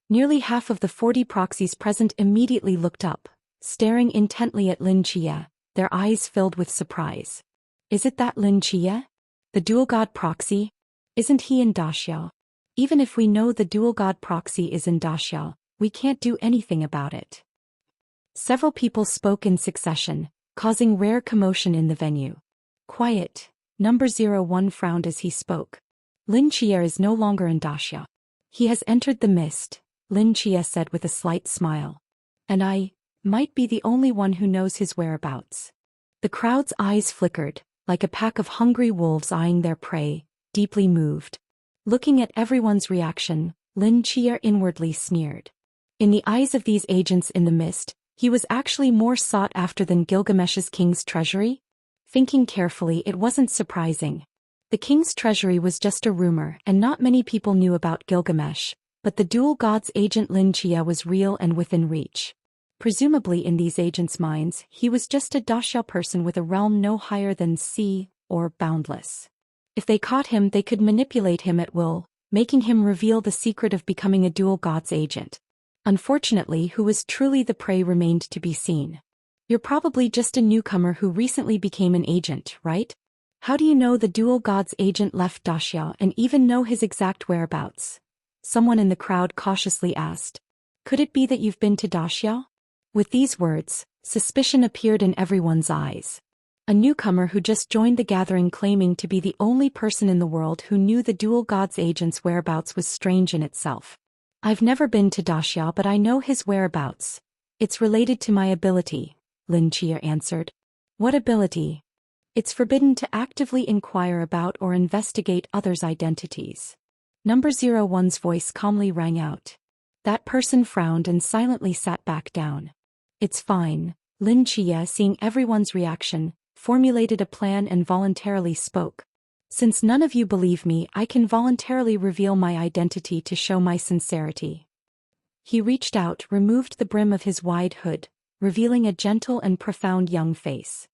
Nearly half of the 40 proxies present immediately looked up, staring intently at Lin Chia, their eyes filled with surprise. Is it that Lin Chia? The dual god proxy? Isn't he in Daxia? Even if we know the dual god proxy is in Daxia, we can't do anything about it. Several people spoke in succession, causing rare commotion in the venue. Quiet, number 01 frowned as he spoke. Lin Chia is no longer in Daxia. He has entered the mist, Lin Chia said with a slight smile. And I might be the only one who knows his whereabouts. The crowd's eyes flickered, like a pack of hungry wolves eyeing their prey, deeply moved. Looking at everyone's reaction, Lin Chia inwardly sneered. In the eyes of these agents in the mist, he was actually more sought after than Gilgamesh's king's treasury? Thinking carefully, it wasn't surprising. The king's treasury was just a rumor, and not many people knew about Gilgamesh, but the dual god's agent Lin Chia was real and within reach. Presumably in these agents' minds, he was just a Daxia person with a realm no higher than sea, or boundless. If they caught him, they could manipulate him at will, making him reveal the secret of becoming a dual god's agent. Unfortunately, who was truly the prey remained to be seen. You're probably just a newcomer who recently became an agent, right? How do you know the dual god's agent left Daxia and even know his exact whereabouts? Someone in the crowd cautiously asked. Could it be that you've been to Daxia? With these words, suspicion appeared in everyone's eyes. A newcomer who just joined the gathering claiming to be the only person in the world who knew the dual god's agent's whereabouts was strange in itself. I've never been to Daxia, but I know his whereabouts. It's related to my ability, Lin Chia answered. What ability? It's forbidden to actively inquire about or investigate others' identities. Number 01's voice calmly rang out. That person frowned and silently sat back down. It's fine, Lin Chia, seeing everyone's reaction, formulated a plan and voluntarily spoke. Since none of you believe me, I can voluntarily reveal my identity to show my sincerity. He reached out, removed the brim of his wide hood, revealing a gentle and profound young face.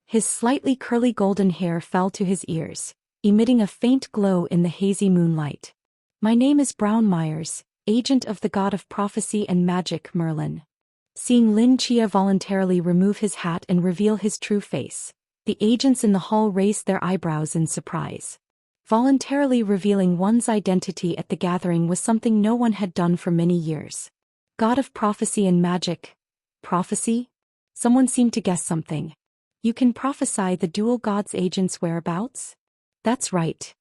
His slightly curly golden hair fell to his ears, emitting a faint glow in the hazy moonlight. My name is Brown Myers, agent of the god of prophecy and magic Merlin. Seeing Lin Chia voluntarily remove his hat and reveal his true face, the agents in the hall raised their eyebrows in surprise. Voluntarily revealing one's identity at the gathering was something no one had done for many years. God of prophecy and magic. Prophecy? Someone seemed to guess something. You can prophesy the dual god's agent's whereabouts? That's right.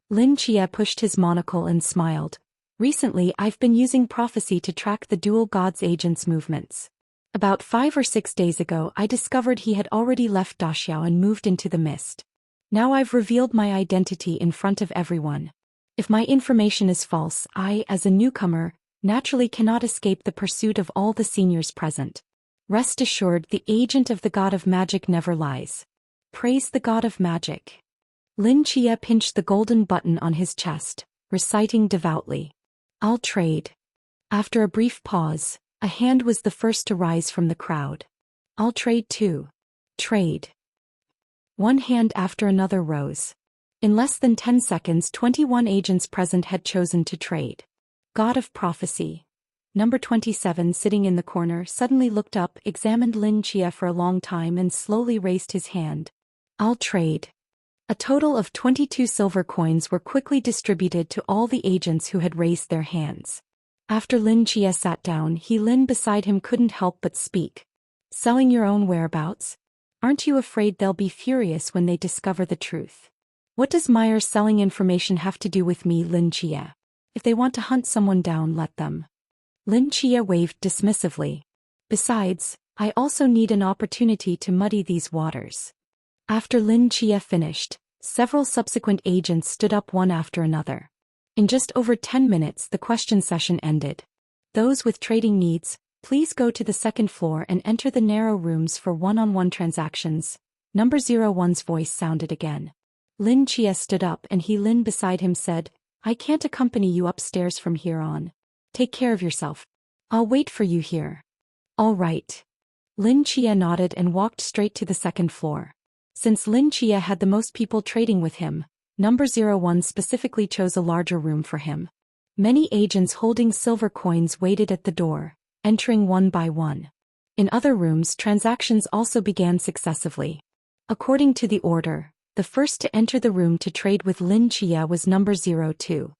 Lin Chia pushed his monocle and smiled. Recently, I've been using prophecy to track the dual god's agent's movements. About 5 or 6 days ago, I discovered he had already left Daxia and moved into the mist. Now I've revealed my identity in front of everyone. If my information is false, I, as a newcomer, naturally cannot escape the pursuit of all the seniors present. Rest assured, the agent of the god of magic never lies. Praise the god of magic. Lin Chia pinched the golden button on his chest, reciting devoutly. I'll trade. After a brief pause, a hand was the first to rise from the crowd. I'll trade too. Trade. One hand after another rose. In less than 10 seconds, 21 agents present had chosen to trade. God of Prophecy. Number 27, sitting in the corner, suddenly looked up, examined Lin Chia for a long time and slowly raised his hand. I'll trade. A total of 22 silver coins were quickly distributed to all the agents who had raised their hands. After Lin Chia sat down, Lin beside him couldn't help but speak. Selling your own whereabouts? Aren't you afraid they'll be furious when they discover the truth? What does Meyer's selling information have to do with me, Lin Chia? If they want to hunt someone down, let them. Lin Chia waved dismissively. Besides, I also need an opportunity to muddy these waters. After Lin Chia finished, several subsequent agents stood up one after another. In just over 10 minutes, the question session ended. Those with trading needs, please go to the second floor and enter the narrow rooms for one-on-one transactions. Number 01's voice sounded again. Lin Chia stood up and Lin beside him said, I can't accompany you upstairs from here on. Take care of yourself. I'll wait for you here. All right. Lin Chia nodded and walked straight to the second floor. Since Lin Chia had the most people trading with him, Number 01 specifically chose a larger room for him. Many agents holding silver coins waited at the door, entering one by one. In other rooms, transactions also began successively. According to the order, the first to enter the room to trade with Lin Chia was Number 02.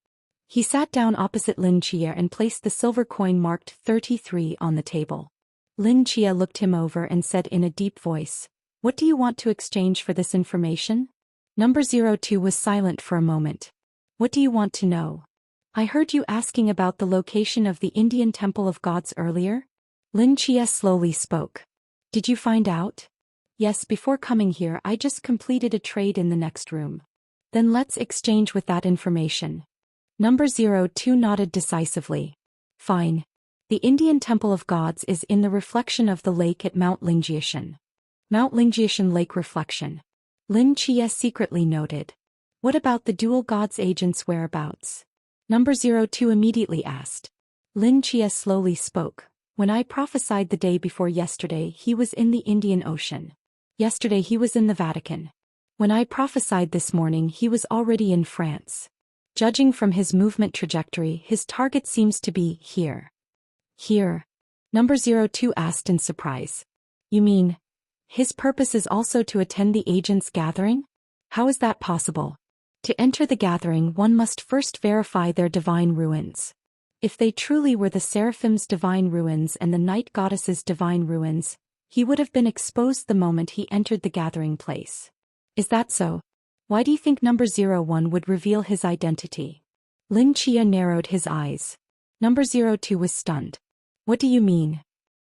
He sat down opposite Lin Chia and placed the silver coin marked 33 on the table. Lin Chia looked him over and said in a deep voice, What do you want to exchange for this information? Number 02 was silent for a moment. What do you want to know? I heard you asking about the location of the Indian Temple of Gods earlier? Lin Chia slowly spoke. Did you find out? Yes, before coming here I just completed a trade in the next room. Then let's exchange with that information. Number 02 nodded decisively. Fine. The Indian Temple of Gods is in the reflection of the lake at Mount Lingjiashan. Mount Lingjiashan Lake Reflection. Lin Chia secretly noted. What about the dual gods agent's whereabouts? Number 02 immediately asked. Lin Chia slowly spoke. When I prophesied the day before yesterday, he was in the Indian Ocean. Yesterday he was in the Vatican. When I prophesied this morning, he was already in France. Judging from his movement trajectory, his target seems to be here. Here? Number 02 asked in surprise. You mean, his purpose is also to attend the agents' gathering? How is that possible? To enter the gathering, one must first verify their divine ruins. If they truly were the Seraphim's divine ruins and the Night Goddess's divine ruins, he would have been exposed the moment he entered the gathering place. Is that so? Why do you think Number 01 would reveal his identity? Lin Chia narrowed his eyes. Number 02 was stunned. What do you mean?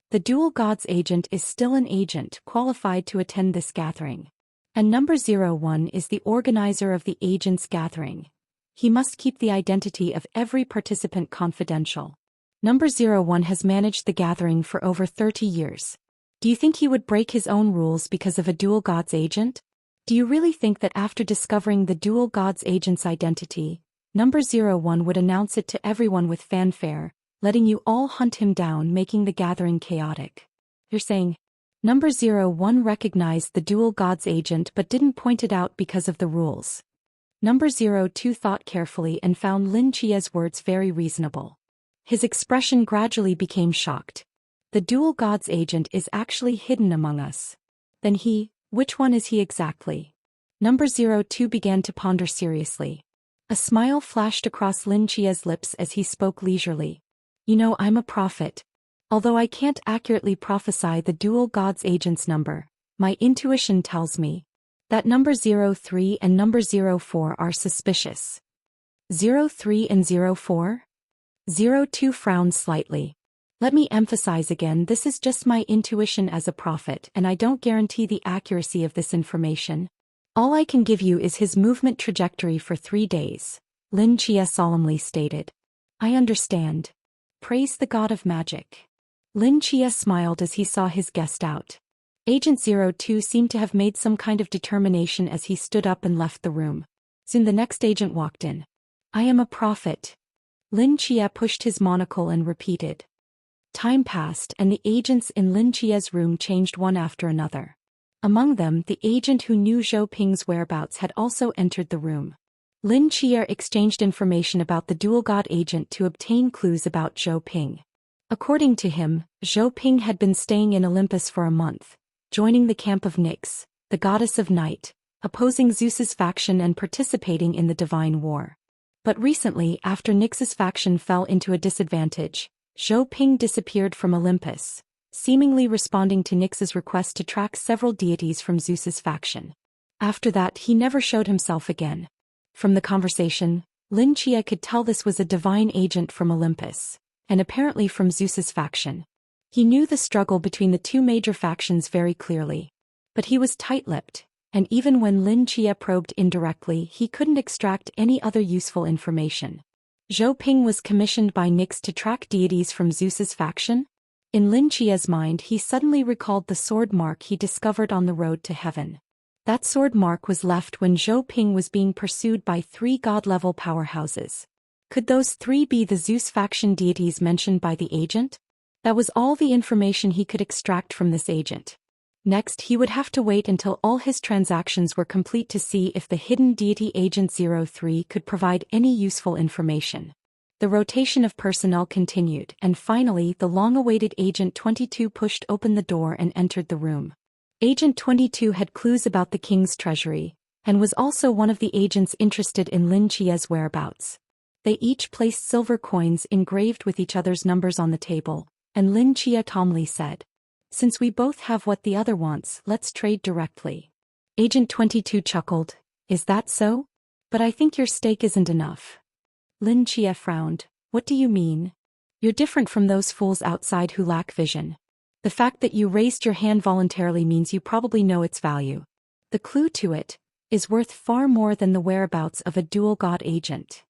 The dual gods agent is still an agent qualified to attend this gathering. And Number 01 is the organizer of the agents' gathering. He must keep the identity of every participant confidential. Number 01 has managed the gathering for over 30 years. Do you think he would break his own rules because of a dual gods agent? Do you really think that after discovering the dual gods agent's identity, Number 01 would announce it to everyone with fanfare, letting you all hunt him down, making the gathering chaotic? You're saying, Number 01 recognized the dual gods agent but didn't point it out because of the rules. Number 02 thought carefully and found Lin Chia's words very reasonable. His expression gradually became shocked. The dual gods agent is actually hidden among us. Then which one is he exactly? Number 02 began to ponder seriously. A smile flashed across Lin Chia's lips as he spoke leisurely. You know, I'm a prophet. Although I can't accurately prophesy the dual gods agent's number, my intuition tells me that Number 03 and Number 04 are suspicious. 03 and 04? 02 frowned slightly. Let me emphasize again, this is just my intuition as a prophet and I don't guarantee the accuracy of this information. All I can give you is his movement trajectory for 3 days, Lin Chia solemnly stated. I understand. Praise the god of magic. Lin Chia smiled as he saw his guest out. Agent 02 seemed to have made some kind of determination as he stood up and left the room. Soon the next agent walked in. I am a prophet. Lin Chia pushed his monocle and repeated. Time passed and the agents in Lin Chia's room changed one after another. Among them, the agent who knew Zhou Ping's whereabouts had also entered the room. Lin Chia exchanged information about the dual god agent to obtain clues about Zhou Ping. According to him, Zhou Ping had been staying in Olympus for a month, joining the camp of Nyx, the goddess of night, opposing Zeus's faction and participating in the divine war. But recently, after Nyx's faction fell into a disadvantage, Zhou Ping disappeared from Olympus, seemingly responding to Nyx's request to track several deities from Zeus's faction. After that, he never showed himself again. From the conversation, Lin Chia could tell this was a divine agent from Olympus, and apparently from Zeus's faction. He knew the struggle between the two major factions very clearly. But he was tight-lipped, and even when Lin Chia probed indirectly, he couldn't extract any other useful information. Zhou Ping was commissioned by Nyx to track deities from Zeus's faction? In Lin Chia's mind, he suddenly recalled the sword mark he discovered on the road to heaven. That sword mark was left when Zhou Ping was being pursued by 3 god-level powerhouses. Could those 3 be the Zeus faction deities mentioned by the agent? That was all the information he could extract from this agent. Next, he would have to wait until all his transactions were complete to see if the hidden deity Agent 03 could provide any useful information. The rotation of personnel continued, and finally the long-awaited Agent 22 pushed open the door and entered the room. Agent 22 had clues about the king's treasury, and was also one of the agents interested in Lin Chia's whereabouts. They each placed silver coins engraved with each other's numbers on the table, and Lin Chia calmly said, "Since we both have what the other wants, let's trade directly." Agent 22 chuckled, "Is that so? But I think your stake isn't enough." Lin Chia frowned, "What do you mean? You're different from those fools outside who lack vision. The fact that you raised your hand voluntarily means you probably know its value. The clue to it is worth far more than the whereabouts of a dual god agent."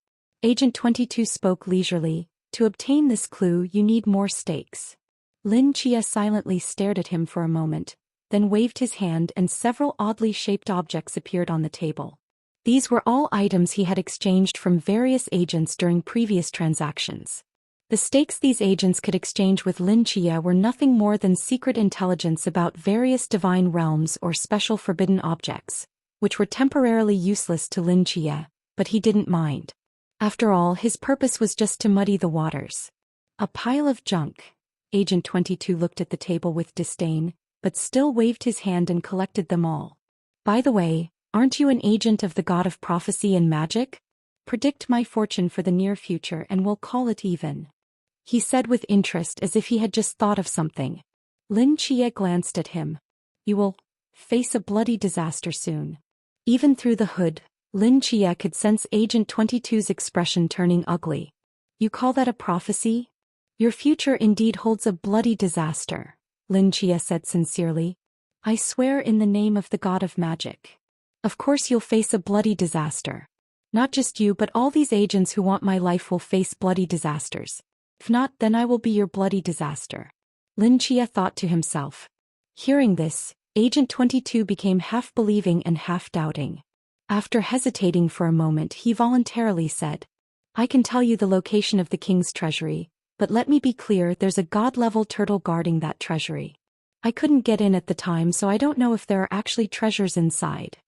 Agent 22 spoke leisurely, "To obtain this clue you need more stakes." Lin Chia silently stared at him for a moment, then waved his hand and several oddly shaped objects appeared on the table. These were all items he had exchanged from various agents during previous transactions. The stakes these agents could exchange with Lin Chia were nothing more than secret intelligence about various divine realms or special forbidden objects, which were temporarily useless to Lin Chia, but he didn't mind. After all, his purpose was just to muddy the waters. A pile of junk. Agent 22 looked at the table with disdain, but still waved his hand and collected them all. "By the way, aren't you an agent of the god of prophecy and magic? Predict my fortune for the near future and we'll call it even," he said with interest as if he had just thought of something. Lin Chia glanced at him. "You will face a bloody disaster soon." Even through the hood, Lin Chia could sense Agent 22's expression turning ugly. "You call that a prophecy? Your future indeed holds a bloody disaster," Lin Chia said sincerely. "I swear in the name of the god of magic. Of course you'll face a bloody disaster. Not just you but all these agents who want my life will face bloody disasters. If not, then I will be your bloody disaster," Lin Chia thought to himself. Hearing this, Agent 22 became half believing and half doubting. After hesitating for a moment, he voluntarily said, "I can tell you the location of the king's treasury, but let me be clear, there's a god-level turtle guarding that treasury. I couldn't get in at the time, so I don't know if there are actually treasures inside."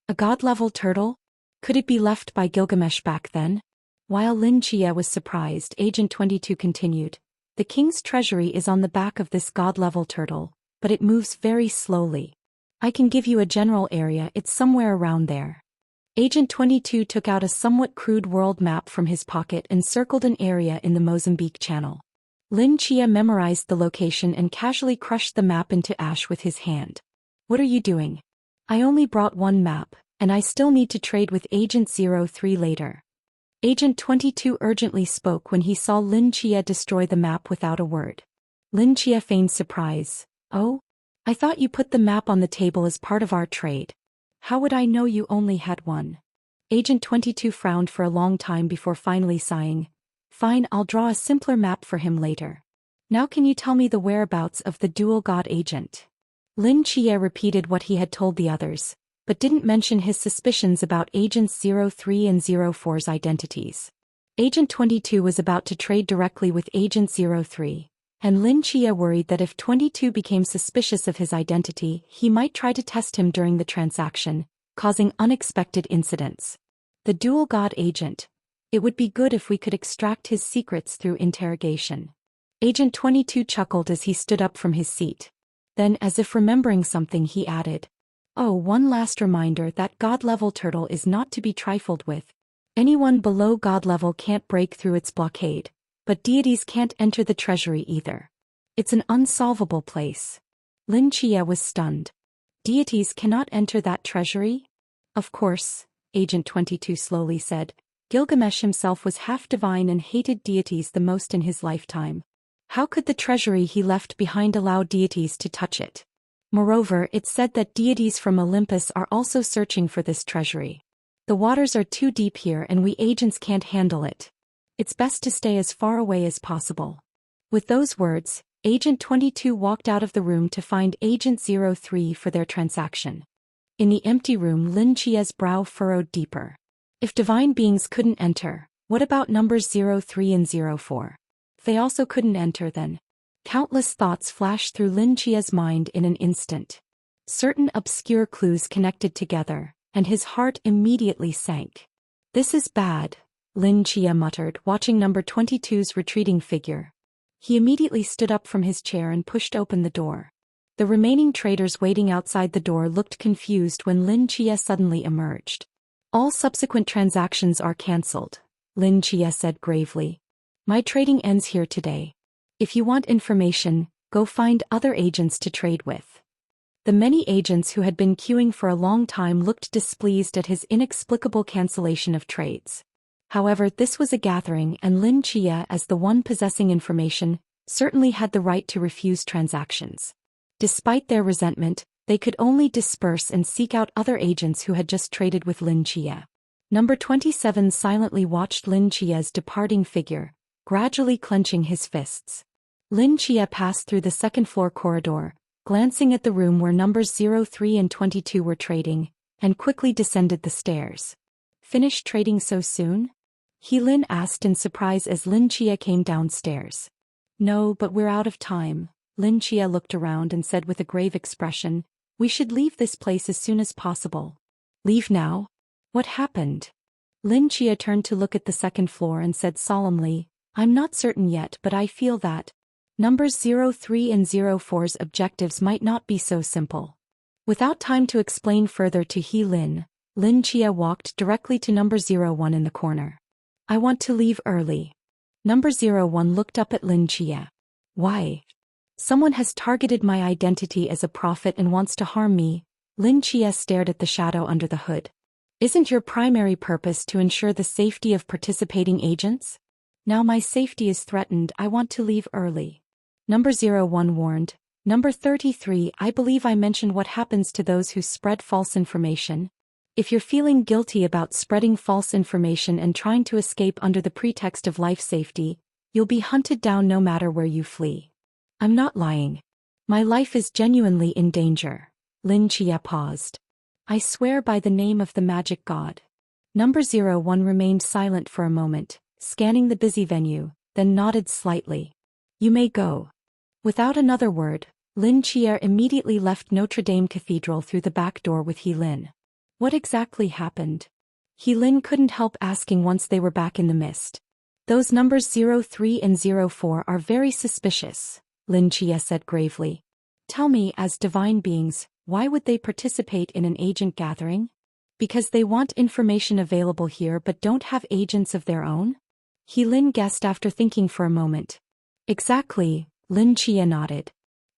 A god-level turtle? Could it be left by Gilgamesh back then? While Lin Chia was surprised, Agent 22 continued, "The king's treasury is on the back of this god-level turtle, but it moves very slowly. I can give you a general area, it's somewhere around there." Agent 22 took out a somewhat crude world map from his pocket and circled an area in the Mozambique Channel. Lin Chia memorized the location and casually crushed the map into ash with his hand. "What are you doing? I only brought one map, and I still need to trade with Agent 03 later." Agent 22 urgently spoke when he saw Lin Chia destroy the map without a word. Lin Chia feigned surprise. "Oh? I thought you put the map on the table as part of our trade. How would I know you only had one?" Agent 22 frowned for a long time before finally sighing, "Fine, I'll draw a simpler map for him later." Now can you tell me the whereabouts of the dual god agent? Lin Chia repeated what he had told the others, but didn't mention his suspicions about Agents 03 and 04's identities. Agent 22 was about to trade directly with Agent 03, and Lin Chia worried that if 22 became suspicious of his identity, he might try to test him during the transaction, causing unexpected incidents. The dual god agent. It would be good if we could extract his secrets through interrogation. Agent 22 chuckled as he stood up from his seat. Then, as if remembering something, he added, "Oh, one last reminder that god-level turtle is not to be trifled with. Anyone below god level can't break through its blockade, but deities can't enter the treasury either. It's an unsolvable place." Lin Chia was stunned. Deities cannot enter that treasury? Of course, Agent 22 slowly said. Gilgamesh himself was half divine and hated deities the most in his lifetime. How could the treasury he left behind allow deities to touch it? Moreover, it's said that deities from Olympus are also searching for this treasury. The waters are too deep here and we agents can't handle it. It's best to stay as far away as possible. With those words, Agent 22 walked out of the room to find Agent 03 for their transaction. In the empty room, Lin Chia's brow furrowed deeper. If divine beings couldn't enter, what about numbers 03 and 04? They also couldn't enter then. Countless thoughts flashed through Lin Chia's mind in an instant. Certain obscure clues connected together, and his heart immediately sank. This is bad, Lin Chia muttered, watching number 22's retreating figure. He immediately stood up from his chair and pushed open the door. The remaining traders waiting outside the door looked confused when Lin Chia suddenly emerged. All subsequent transactions are cancelled, Lin Chia said gravely. My trading ends here today. If you want information, go find other agents to trade with. The many agents who had been queuing for a long time looked displeased at his inexplicable cancellation of trades. However, this was a gathering and Lin Chia, as the one possessing information, certainly had the right to refuse transactions. Despite their resentment, they could only disperse and seek out other agents who had just traded with Lin Chia. Number 27 silently watched Lin Chia's departing figure, gradually clenching his fists. Lin Chia passed through the second-floor corridor, glancing at the room where numbers 03 and 22 were trading, and quickly descended the stairs. Finished trading so soon? He Lin asked in surprise as Lin Chia came downstairs. No, but we're out of time. Lin Chia looked around and said with a grave expression, we should leave this place as soon as possible. Leave now? What happened? Lin Chia turned to look at the second floor and said solemnly, I'm not certain yet, but I feel that numbers 03 and 04's objectives might not be so simple. Without time to explain further to He Lin, Lin Chia walked directly to number 01 in the corner. I want to leave early. Number 01 looked up at Lin Chia. Why? Someone has targeted my identity as a prophet and wants to harm me. Lin Chia stared at the shadow under the hood. Isn't your primary purpose to ensure the safety of participating agents? Now my safety is threatened, I want to leave early. Number 01 warned. Number 33, I believe I mentioned what happens to those who spread false information. If you're feeling guilty about spreading false information and trying to escape under the pretext of life safety, you'll be hunted down no matter where you flee. I'm not lying. My life is genuinely in danger. Lin Chia paused. I swear by the name of the magic god. Number 01 remained silent for a moment, scanning the busy venue, then nodded slightly. You may go. Without another word, Lin Chia immediately left Notre Dame Cathedral through the back door with He Lin. What exactly happened? He Lin couldn't help asking once they were back in the mist. Those numbers 03 and 04 are very suspicious, Lin Chia said gravely. Tell me, as divine beings, why would they participate in an agent gathering? Because they want information available here but don't have agents of their own? He Lin guessed after thinking for a moment. Exactly, Lin Chia nodded.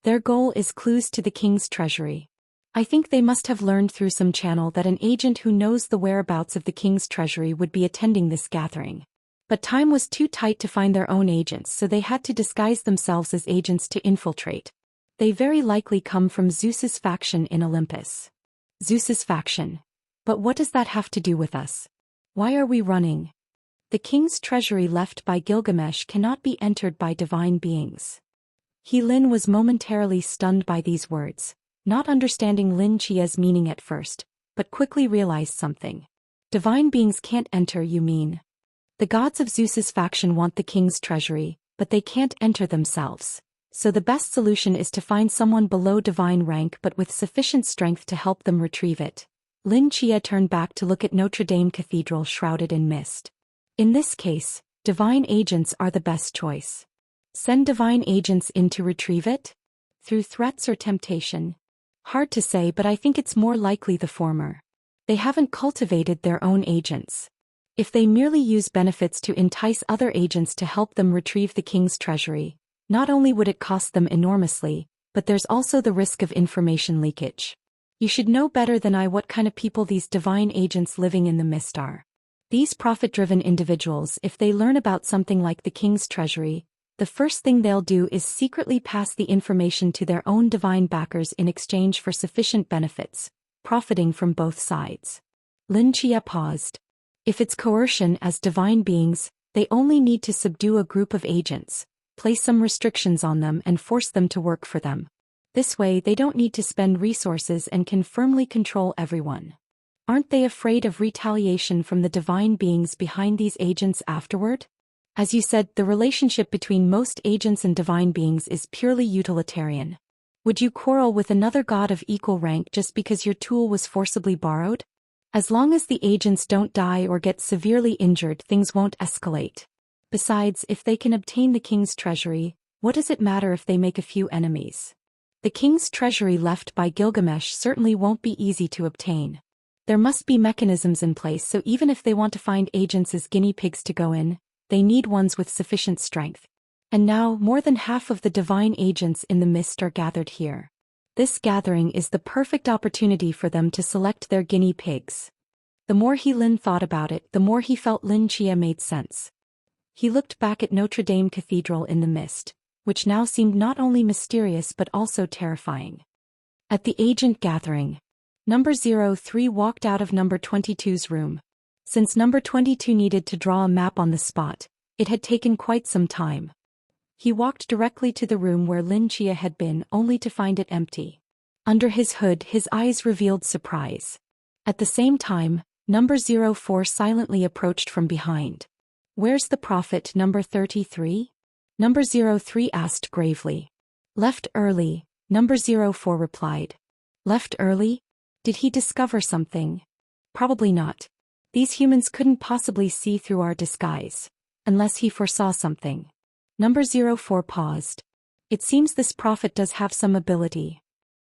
Their goal is clues to the king's treasury. I think they must have learned through some channel that an agent who knows the whereabouts of the king's treasury would be attending this gathering. But time was too tight to find their own agents, so they had to disguise themselves as agents to infiltrate. They very likely come from Zeus's faction in Olympus. Zeus's faction. But what does that have to do with us? Why are we running? The king's treasury left by Gilgamesh cannot be entered by divine beings. Lin was momentarily stunned by these words, not understanding Lin Chia's meaning at first, but quickly realized something. Divine beings can't enter, you mean? The gods of Zeus's faction want the king's treasury, but they can't enter themselves. So the best solution is to find someone below divine rank but with sufficient strength to help them retrieve it. Lin Chia turned back to look at Notre Dame Cathedral shrouded in mist. In this case, divine agents are the best choice. Send divine agents in to retrieve it? Through threats or temptation? Hard to say, but I think it's more likely the former. They haven't cultivated their own agents. If they merely use benefits to entice other agents to help them retrieve the king's treasury, not only would it cost them enormously, but there's also the risk of information leakage. You should know better than I what kind of people these divine agents living in the mist are. These profit-driven individuals, if they learn about something like the king's treasury, the first thing they'll do is secretly pass the information to their own divine backers in exchange for sufficient benefits, profiting from both sides. Lin Chia paused. If it's coercion as divine beings, they only need to subdue a group of agents, place some restrictions on them and force them to work for them. This way they don't need to spend resources and can firmly control everyone. Aren't they afraid of retaliation from the divine beings behind these agents afterward? As you said, the relationship between most agents and divine beings is purely utilitarian. Would you quarrel with another god of equal rank just because your tool was forcibly borrowed? As long as the agents don't die or get severely injured, things won't escalate. Besides, if they can obtain the king's treasury, what does it matter if they make a few enemies? The king's treasury left by Gilgamesh certainly won't be easy to obtain. There must be mechanisms in place, so even if they want to find agents as guinea pigs to go in, they need ones with sufficient strength. And now, more than half of the divine agents in the mist are gathered here. This gathering is the perfect opportunity for them to select their guinea pigs. The more Lin thought about it, the more he felt Lin Chia made sense. He looked back at Notre Dame Cathedral in the mist, which now seemed not only mysterious but also terrifying. At the agent gathering, Number 03 walked out of Number 22's room. Since Number 22 needed to draw a map on the spot, it had taken quite some time. He walked directly to the room where Lin Chia had been, only to find it empty. Under his hood, his eyes revealed surprise. At the same time, Number 04 silently approached from behind. "Where's the prophet, Number 33? Number 03 asked gravely. "Left early," Number 04 replied. "Left early? Did he discover something?" "Probably not. These humans couldn't possibly see through our disguise. Unless he foresaw something." Number 04 paused. "It seems this prophet does have some ability."